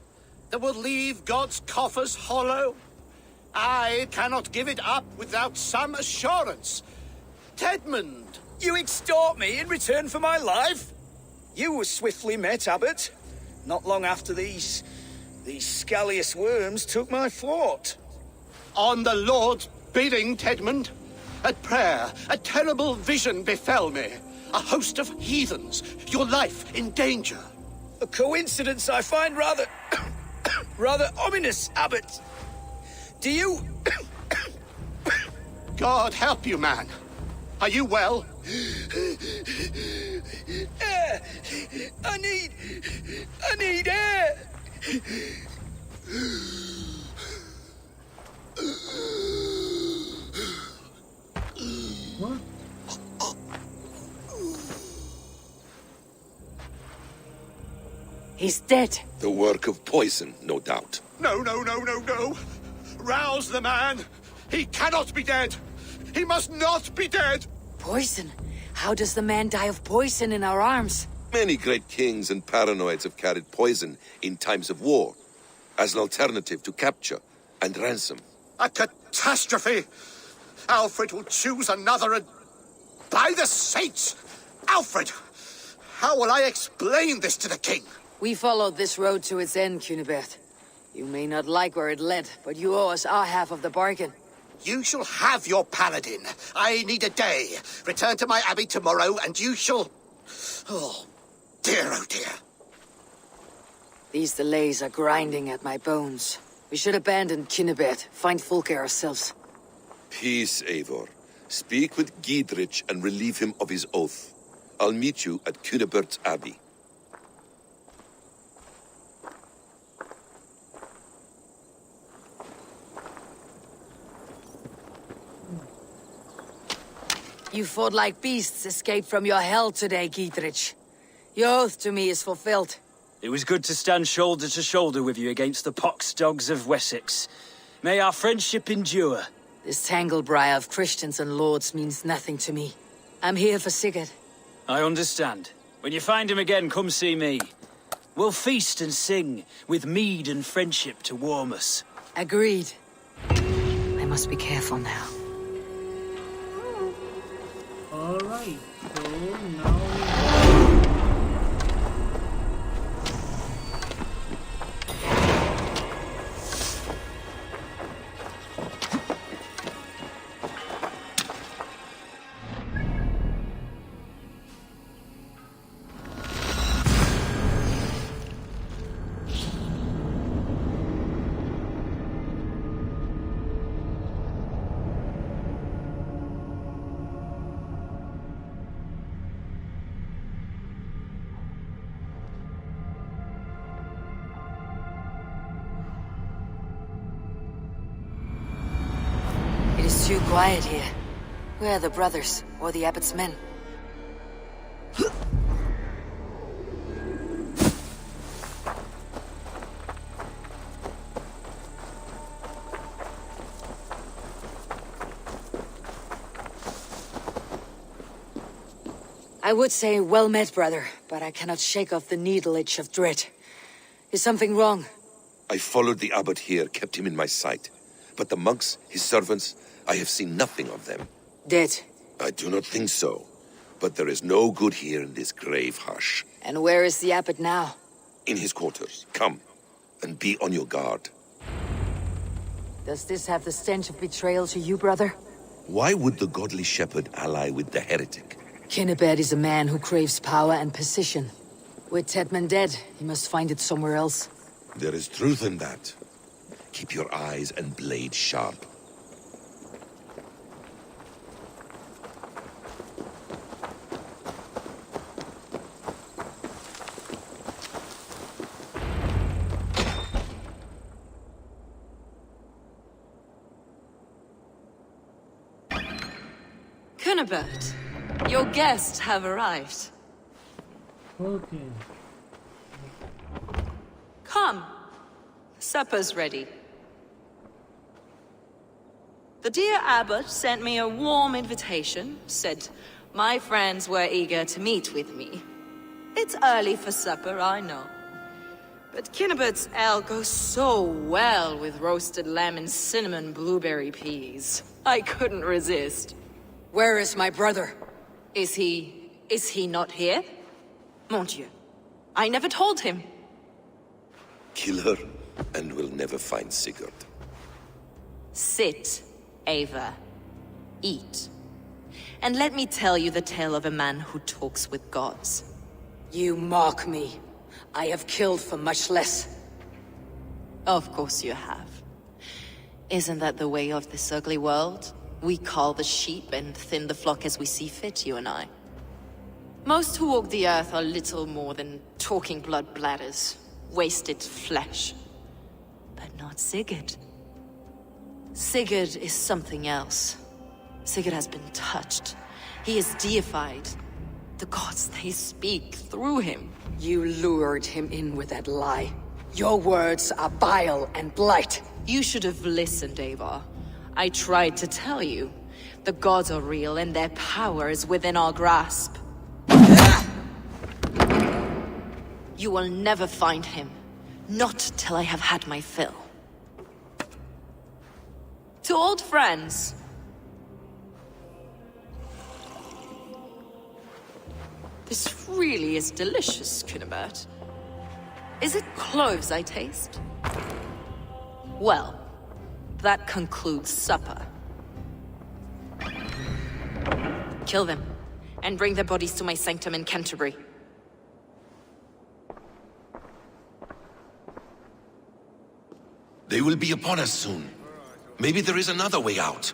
that will leave God's coffers hollow? I cannot give it up without some assurance. Tedmund! You extort me in return for my life? You were swiftly met, Abbot. Not long after these scallious worms took my fort. On the Lord's bidding, Tedmund. At prayer, a terrible vision befell me. A host of heathens, your life in danger. A coincidence I find rather... rather ominous, Abbot. Do you... God help you, man. Are you well? Air! I need air! What? He's dead. The work of poison, no doubt. No. Rouse the man. He cannot be dead. He must not be dead. Poison? How does the man die of poison in our arms? Many great kings and paranoids have carried poison in times of war, as an alternative to capture and ransom. A catastrophe. Alfred will choose another and... By the saints! Alfred! How will I explain this to the king? We followed this road to its end, Kjotve. You may not like where it led, but you owe us our half of the bargain. You shall have your paladin. I need a day. Return to my abbey tomorrow, and you shall... Oh dear. These delays are grinding at my bones. We should abandon Kjotve, find Valka ourselves. Peace, Eivor. Speak with Gidrich and relieve him of his oath. I'll meet you at Kjotve's abbey. You fought like beasts escaped from your hell today, Gidrich. Your oath to me is fulfilled. It was good to stand shoulder to shoulder with you against the pox dogs of Wessex. May our friendship endure. This tanglebriar of Christians and lords means nothing to me. I'm here for Sigurd. I understand. When you find him again, come see me. We'll feast and sing, with mead and friendship to warm us. Agreed. I must be careful now. Alright, so now... It is too quiet here. Where are the brothers, or the Abbot's men? I would say well met, brother, but I cannot shake off the needle itch of dread. Is something wrong? I followed the abbot here, kept him in my sight. But the monks, his servants, I have seen nothing of them. Dead? I do not think so. But there is no good here in this grave hush. And where is the Abbot now? In his quarters. Come, and be on your guard. Does this have the stench of betrayal to you, brother? Why would the godly shepherd ally with the heretic? Kjotve is a man who craves power and position. With Tedmund dead, he must find it somewhere else. There is truth in that. Keep your eyes and blade sharp. Kjotve, your guests have arrived. Okay. Come. Supper's ready. The dear Abbot sent me a warm invitation, said my friends were eager to meet with me. It's early for supper, I know. But Kinnabert's ale goes so well with roasted lamb and cinnamon blueberry peas. I couldn't resist. Where is my brother? Is he not here? Mon Dieu. I never told him. Kill her, and we'll never find Sigurd. Sit, Eivor. Eat. And let me tell you the tale of a man who talks with gods. You mock me. I have killed for much less. Of course you have. Isn't that the way of this ugly world? We cull the sheep and thin the flock as we see fit, you and I. Most who walk the earth are little more than talking blood bladders, wasted flesh. But not Sigurd. Sigurd is something else. Sigurd has been touched. He is deified. The gods, they speak through him. You lured him in with that lie. Your words are bile and blight. You should have listened, Eivor. I tried to tell you. The gods are real and their power is within our grasp. You will never find him. Not till I have had my fill. To old friends. This really is delicious, Kinnabert. Is it cloves I taste? Well, that concludes supper. Kill them, and bring their bodies to my sanctum in Canterbury. They will be upon us soon. Maybe there is another way out.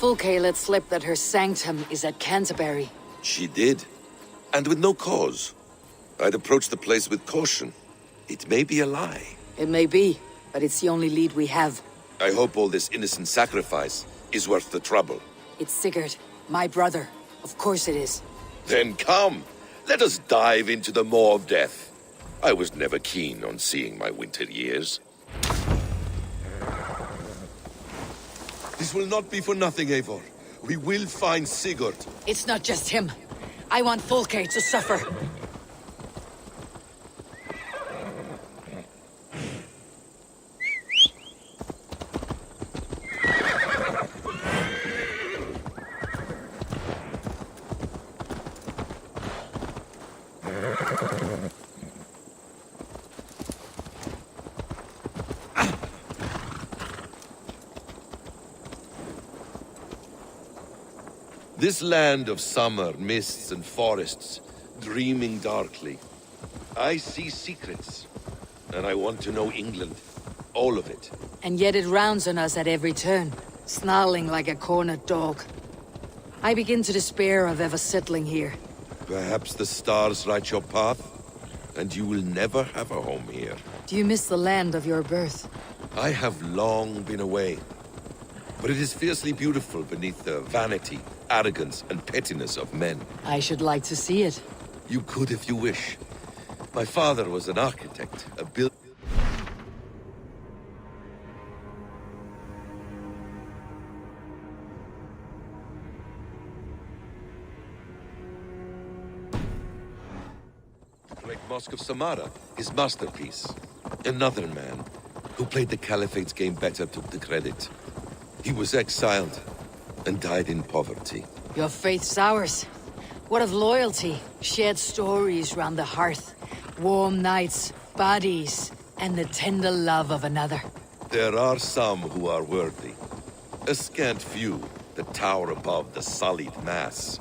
Fulke let slip that her sanctum is at Canterbury. She did. And with no cause. I'd approach the place with caution. It may be a lie. It may be, but it's the only lead we have. I hope all this innocent sacrifice is worth the trouble. It's Sigurd, my brother. Of course it is. Then come! Let us dive into the maw of death. I was never keen on seeing my winter years. This will not be for nothing, Eivor. We will find Sigurd. It's not just him. I want Fulke to suffer. This land of summer, mists and forests, dreaming darkly. I see secrets, and I want to know England. All of it. And yet it rounds on us at every turn, snarling like a cornered dog. I begin to despair of ever settling here. Perhaps the stars write your path? and you will never have a home here. Do you miss the land of your birth? I have long been away, but it is fiercely beautiful beneath the vanity, arrogance, and pettiness of men. I should like to see it. You could if you wish. My father was an architect, a builder. Great Mosque of Samarra, his masterpiece. Another man who played the Caliphate's game better took the credit. He was exiled and died in poverty. Your faith sours. What of loyalty? Shared stories round the hearth. Warm nights, bodies, and the tender love of another. There are some who are worthy. A scant few that tower above the sullied mass.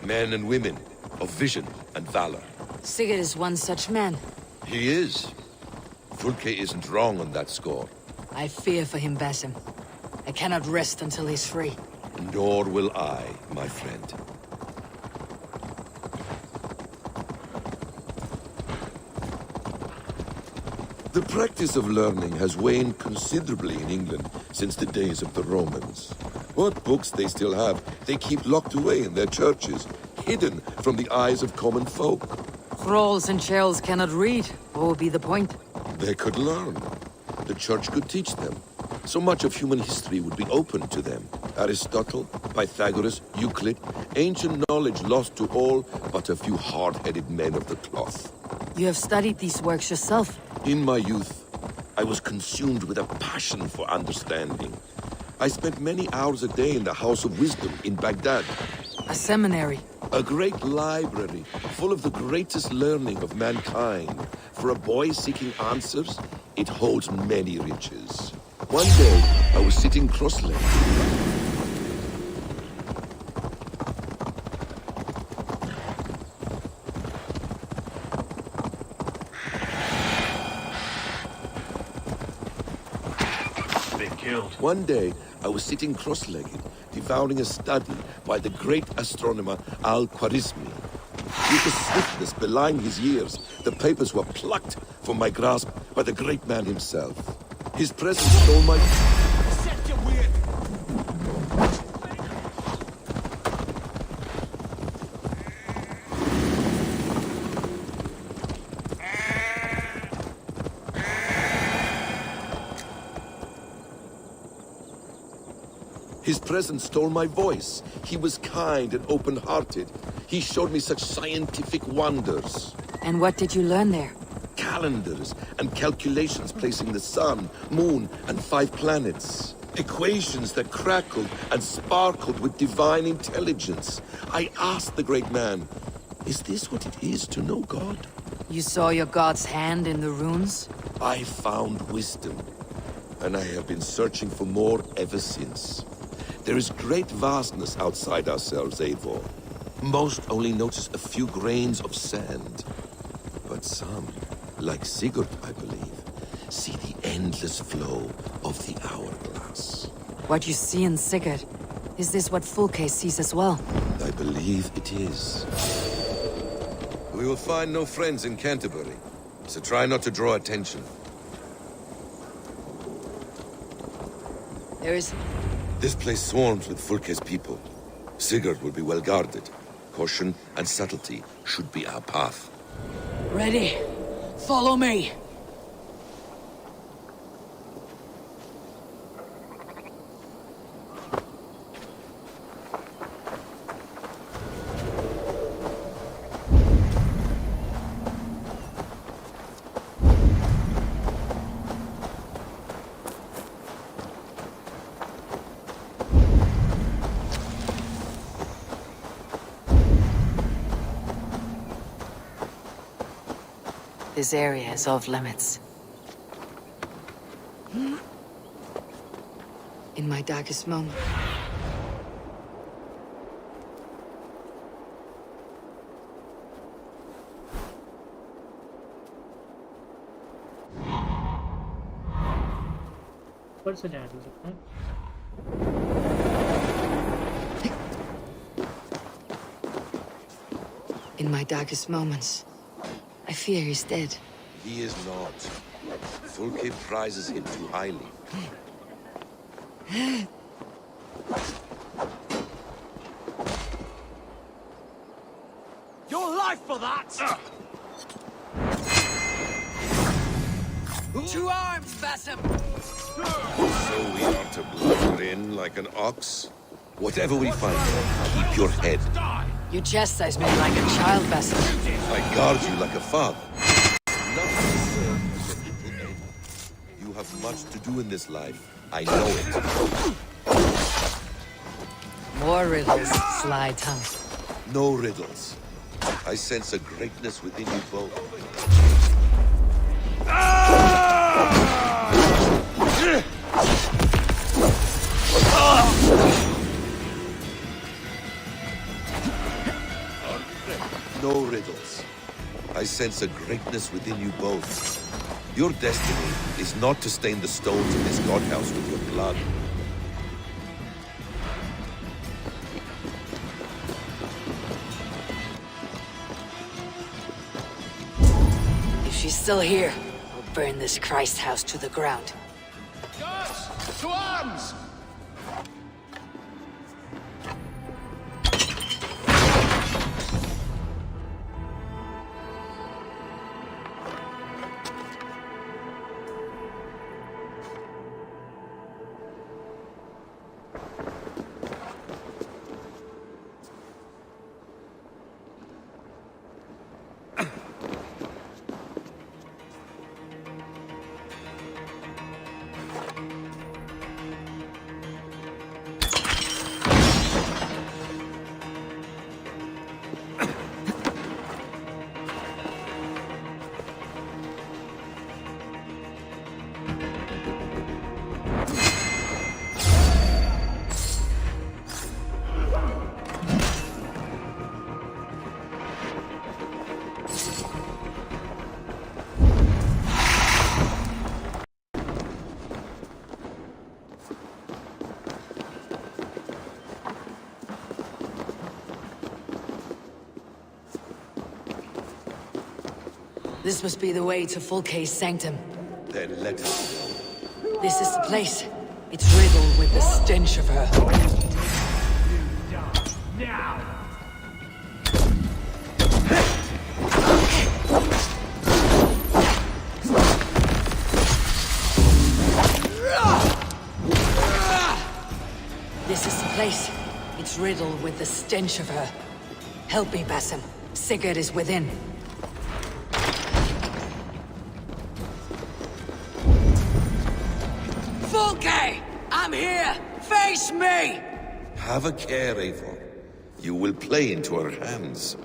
Men and women of vision and valor. Sigurd is one such man. He is. Fulke isn't wrong on that score. I fear for him, Basim. I cannot rest until he's free. Nor will I, my friend. The practice of learning has waned considerably in England since the days of the Romans. What books they still have, they keep locked away in their churches, hidden from the eyes of common folk. Thralls and churls cannot read. What would be the point? They could learn. The church could teach them. So much of human history would be open to them. Aristotle, Pythagoras, Euclid, ancient knowledge lost to all but a few hard-headed men of the cloth. You have studied these works yourself. In my youth, I was consumed with a passion for understanding. I spent many hours a day in the House of Wisdom in Baghdad. A seminary. A great library, full of the greatest learning of mankind. For a boy seeking answers, it holds many riches. One day, I was sitting cross-legged. One day, I was sitting cross-legged, devouring a study by the great astronomer Al-Khwarizmi. With a swiftness belying his years, the papers were plucked from my grasp by the great man himself. His presence stole my... His presence stole my voice. He was kind and open-hearted. He showed me such scientific wonders. And what did you learn there? Calendars and calculations placing the sun, moon, and 5 planets. Equations that crackled and sparkled with divine intelligence. I asked the great man, is this what it is to know God? You saw your god's hand in the runes? I found wisdom, and I have been searching for more ever since. There is great vastness outside ourselves, Eivor. Most only notice a few grains of sand. But some, like Sigurd, I believe, see the endless flow of the hourglass. What you see in Sigurd, is this what Fulke sees as well? I believe it is. We will find no friends in Canterbury, so try not to draw attention. There is... This place swarms with Fulke's people. Sigurd will be well guarded. Caution and subtlety should be our path. Ready. Follow me. This area is off limits. In my darkest moment. What's the dad? Is it that? In my darkest moments, I fear he's dead. He is not. Fulke prizes him too highly. Your life for that! To arms, Basim! So we are to blunder in like an ox? Whatever we find, keep your head. You chastise me like a child, Basim. I guard you like a father. Not to serve as a little end. You have much to do in this life. I know it. More riddles, sly tongue. No riddles. I sense a greatness within you both. No riddles. I sense a greatness within you both. Your destiny is not to stain the stones of this godhouse with your blood. If she's still here, we'll burn this Christ house to the ground. Guards, to arms! This must be the way to Fulke's sanctum. Then let us go. This is the place. It's riddled with the stench of her. Now! This is the place. It's riddled with the stench of her. Help me, Basim. Sigurd is within. Fulke! I'm here! Face me! Have a care, Eivor. You will play into our hands.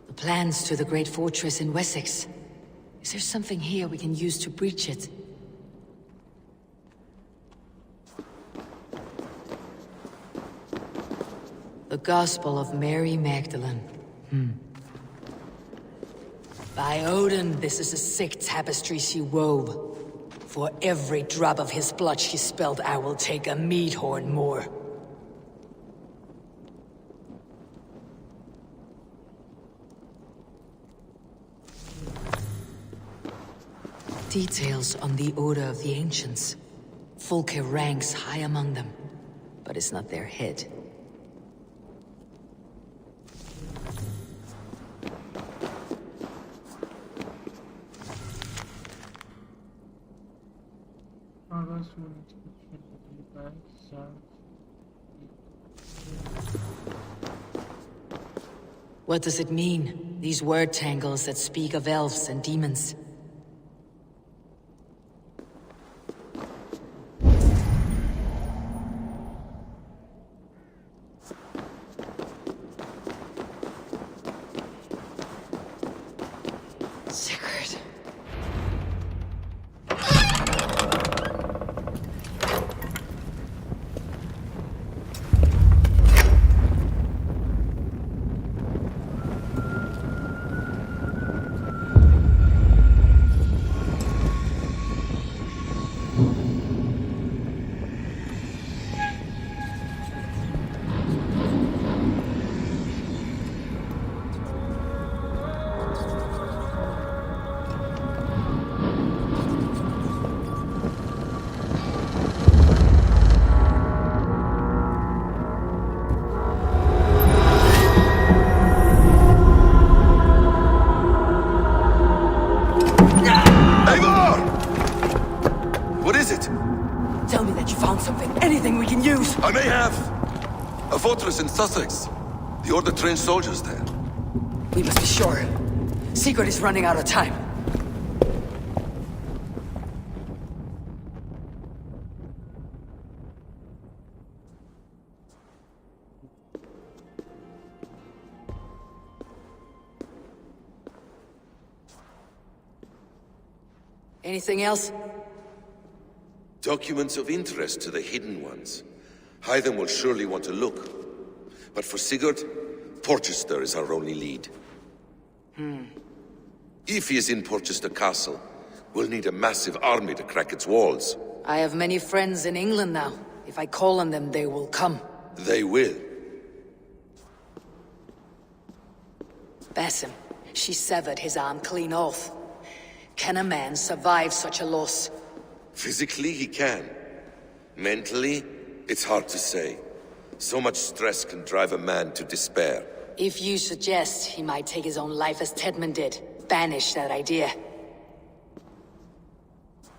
The plans to the great fortress in Wessex. Is there something here we can use to breach it? The Gospel of Mary Magdalene. By Odin, this is a sick tapestry she wove. For every drop of his blood she spilled, I will take a mead horn more. Details on the Order of the Ancients. Fulke ranks high among them, but is not their head. What does it mean, these word tangles that speak of elves and demons? Sigurd. fortress in Sussex. The Order trained soldiers there. We must be sure. Sigurd is running out of time. Anything else? Documents of interest to the Hidden Ones. Hythen will surely want to look. But for Sigurd, Porchester is our only lead. If he is in Porchester Castle, we'll need a massive army to crack its walls. I have many friends in England now. If I call on them, they will come. They will. Basim, she severed his arm clean off. Can a man survive such a loss? Physically, he can. Mentally, it's hard to say. So much stress can drive a man to despair. If you suggest he might take his own life as Tedman did, banish that idea.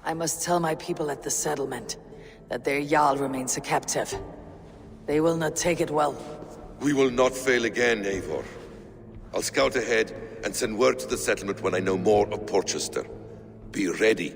I must tell my people at the settlement that their Jarl remains a captive. They will not take it well. We will not fail again, Eivor. I'll scout ahead and send word to the settlement when I know more of Porchester. Be ready.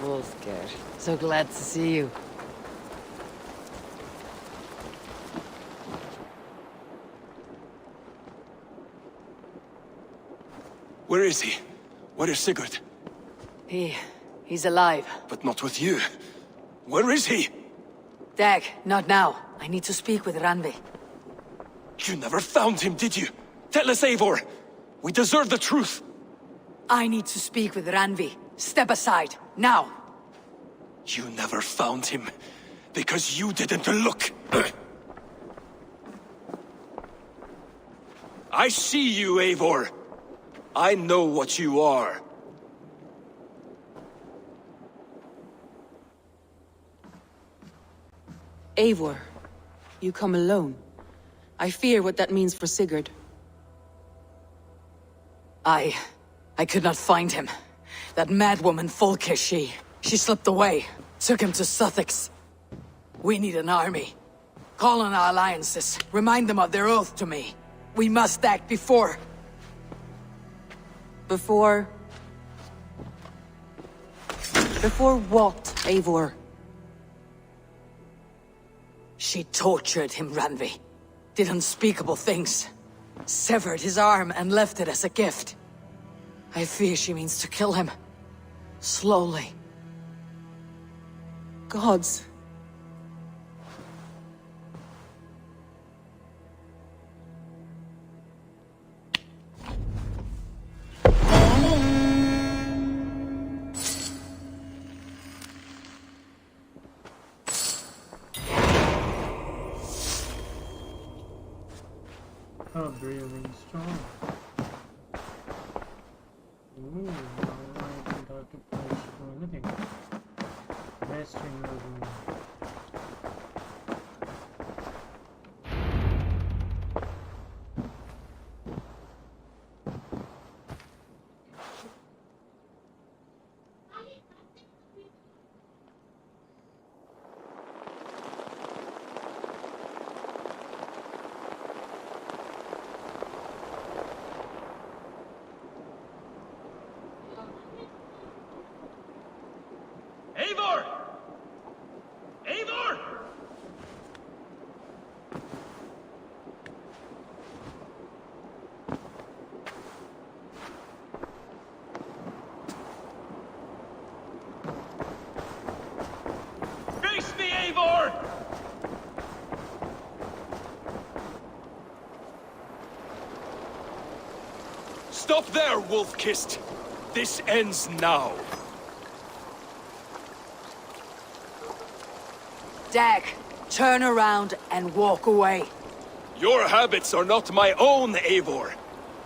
Wolfgar, so glad to see you. Where is he? Where is Sigurd? He's alive. But not with you. Where is he? Dag, not now. I need to speak with Randvi. You never found him, did you? Tell us, Eivor. We deserve the truth. I need to speak with Randvi. Step aside, now. You never found him, because you didn't look. I see you, Eivor. I know what you are. Eivor, you come alone. I fear what that means for Sigurd. I could not find him. That madwoman Valka, she slipped away. Took him to Sussex. We need an army. Call on our alliances. Remind them of their oath to me. We must act before... Before what, Eivor? She tortured him, Randvi. Did unspeakable things. Severed his arm and left it as a gift. I fear she means to kill him. Slowly. Gods. Oh, breathing strong. Ooh, now I don't have to place for anything. Resting room. Eivor! Eivor! Face me, Eivor! Stop there, Wolf-Kissed! This ends now. Dag, turn around and walk away. Your habits are not my own, Eivor.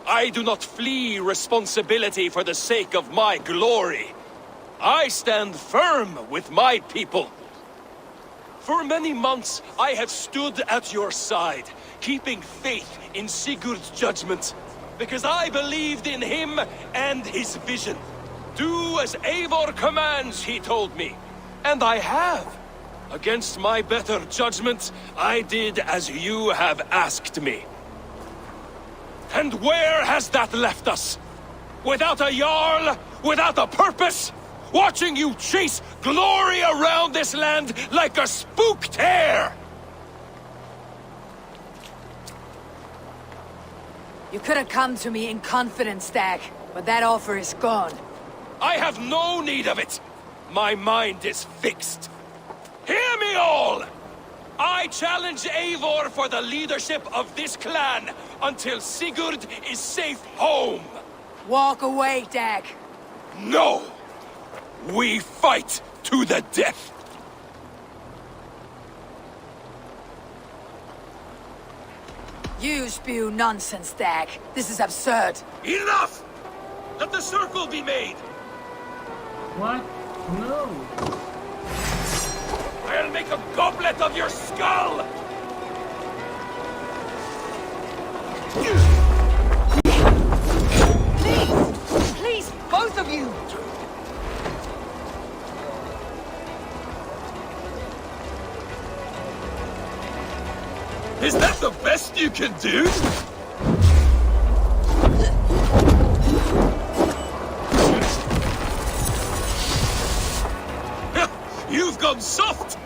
I do not flee responsibility for the sake of my glory. I stand firm with my people. For many months, I have stood at your side, keeping faith in Sigurd's judgment, because I believed in him and his vision. Do as Eivor commands, he told me, and I have. Against my better judgment, I did as you have asked me. And where has that left us? Without a Jarl? Without a purpose? Watching you chase glory around this land like a spooked hare! You could have come to me in confidence, Dag, but that offer is gone. I have no need of it! My mind is fixed. Hear me all! I challenge Eivor for the leadership of this clan until Sigurd is safe home! Walk away, Dag. No! We fight to the death! You spew nonsense, Dag. This is absurd. Enough! Let the circle be made! What? No! I'll make a goblet of your skull! Please! Please, both of you! Is that the best you can do? You've gone soft!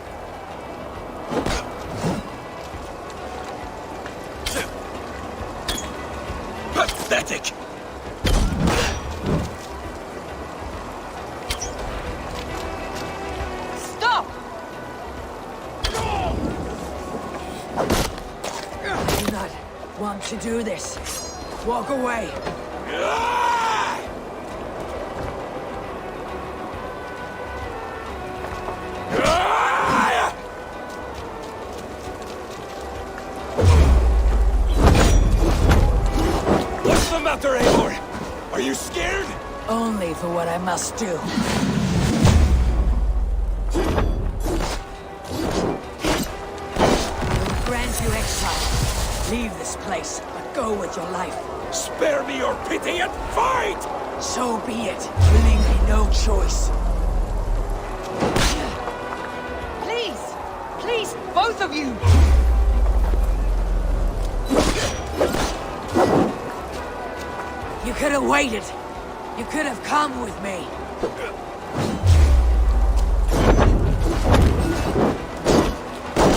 Pathetic! Stop! I do not want to do this. Walk away. What's the matter, Eivor? Are you scared? Only for what I must do. I will grant you exile. Leave this place, but go with your life. Spare me your pity and fight! So be it. You leave me no choice. Please! Please, both of you! You could have waited. You could have come with me.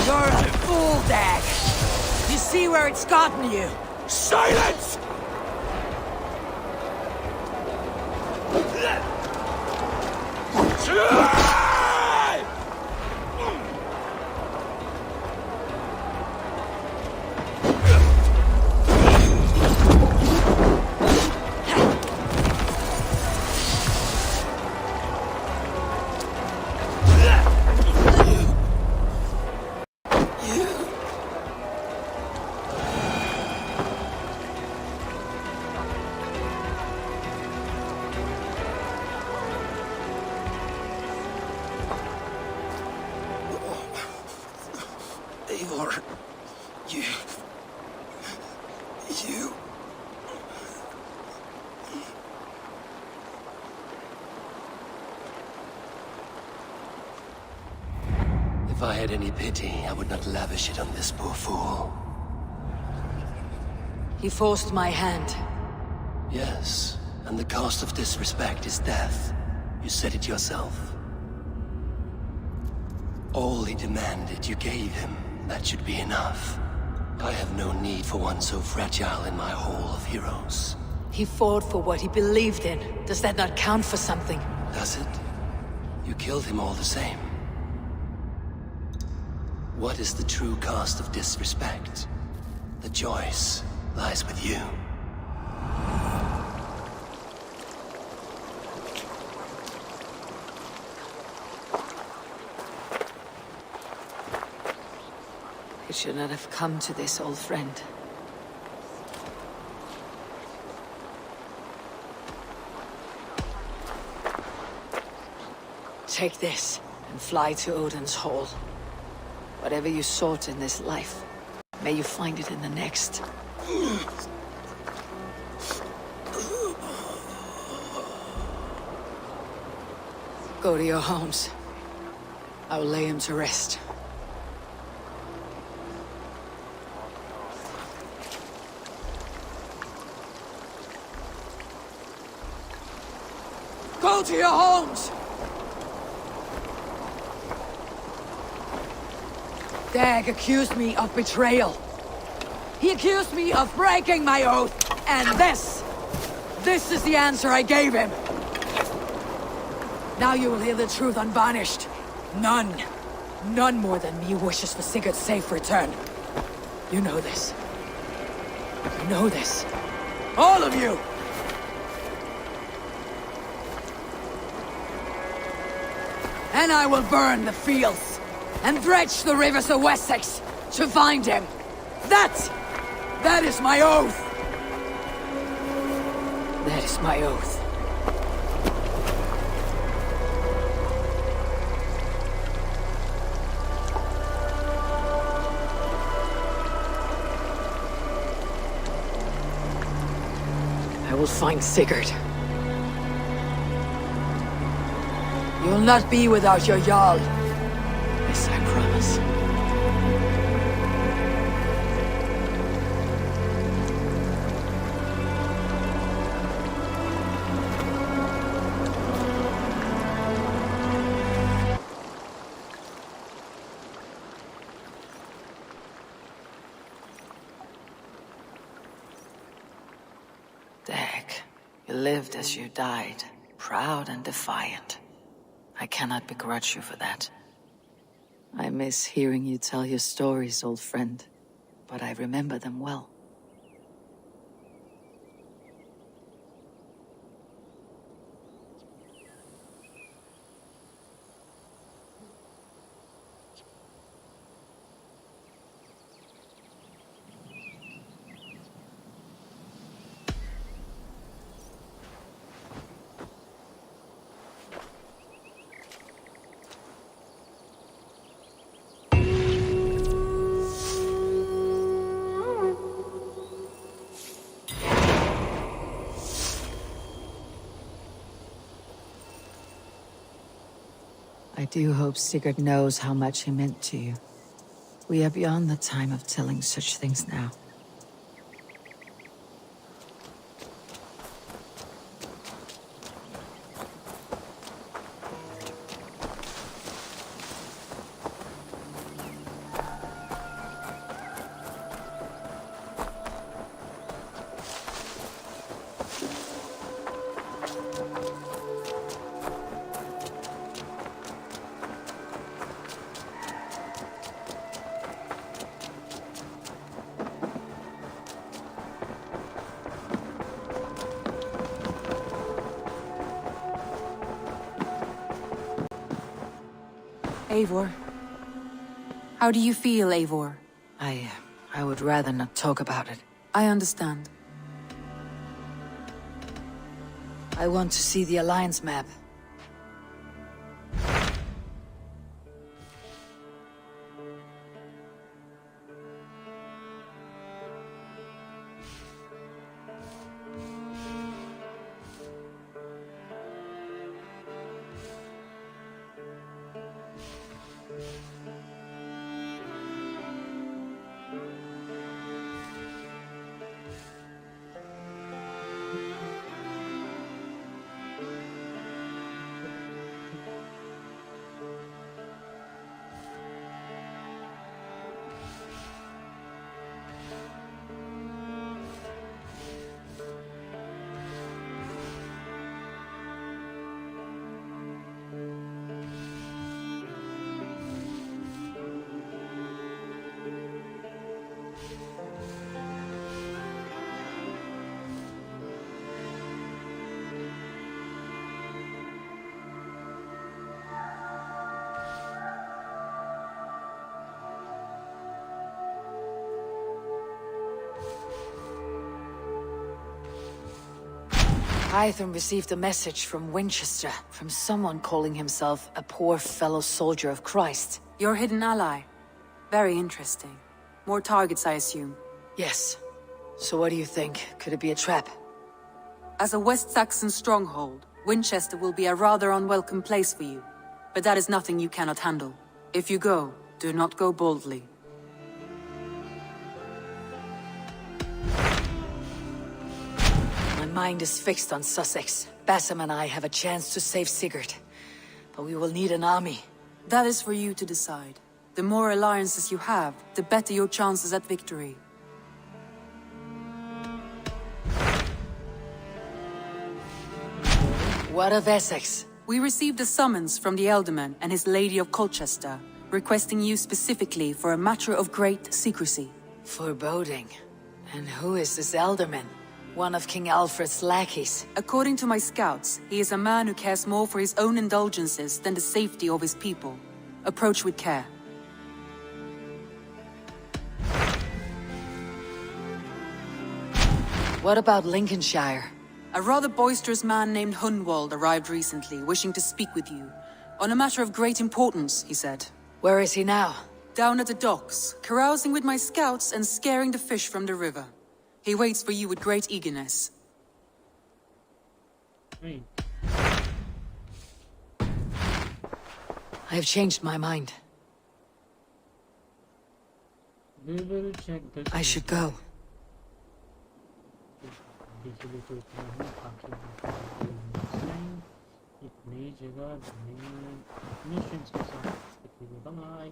You're a fool, Dag. You see where it's gotten you. Silence! You... If I had any pity, I would not lavish it on this poor fool. He forced my hand. Yes, and the cost of disrespect is death. You said it yourself. All he demanded, you gave him. That should be enough. I have no need for one so fragile in my hall of heroes. He fought for what he believed in. Does that not count for something? Does it? You killed him all the same. What is the true cost of disrespect? The choice lies with you. It should not have come to this, old friend. Take this, and fly to Odin's hall. Whatever you sought in this life, may you find it in the next. Go to your homes. I will lay him to rest. Go to your homes! Dag accused me of betrayal. He accused me of breaking my oath, and this is the answer I gave him. Now you will hear the truth unvarnished. None more than me wishes for Sigurd's safe return. You know this. You know this. All of you! And I will burn the fields, and dredge the rivers of Wessex, to find him. That is my oath! That is my oath. I will find Sigurd. You will not be without your Jarl. This I promise. Dag, you lived as you died, proud and defiant. I cannot begrudge you for that. I miss hearing you tell your stories, old friend, but I remember them well. I do hope Sigurd knows how much he meant to you. We are beyond the time of telling such things now. Eivor. How do you feel, Eivor? I would rather not talk about it. I understand. I want to see the Alliance map. Hytham received a message from Winchester, from someone calling himself a poor fellow soldier of Christ. Your hidden ally. Very interesting. More targets, I assume. Yes. So what do you think? Could it be a trap? As a West Saxon stronghold, Winchester will be a rather unwelcome place for you. But that is nothing you cannot handle. If you go, do not go boldly. My mind is fixed on Sussex. Bassam and I have a chance to save Sigurd. But we will need an army. That is for you to decide. The more alliances you have, the better your chances at victory. What of Essex? We received a summons from the Alderman and his Lady of Colchester, requesting you specifically for a matter of great secrecy. Foreboding. And who is this Alderman? One of King Alfred's lackeys. According to my scouts, he is a man who cares more for his own indulgences than the safety of his people. Approach with care. What about Lincolnshire? A rather boisterous man named Hunwald arrived recently, wishing to speak with you. On a matter of great importance, he said. Where is he now? Down at the docks, carousing with my scouts and scaring the fish from the river. He waits for you with great eagerness. Wait. I have changed my mind. We will check this. I should go. Bye.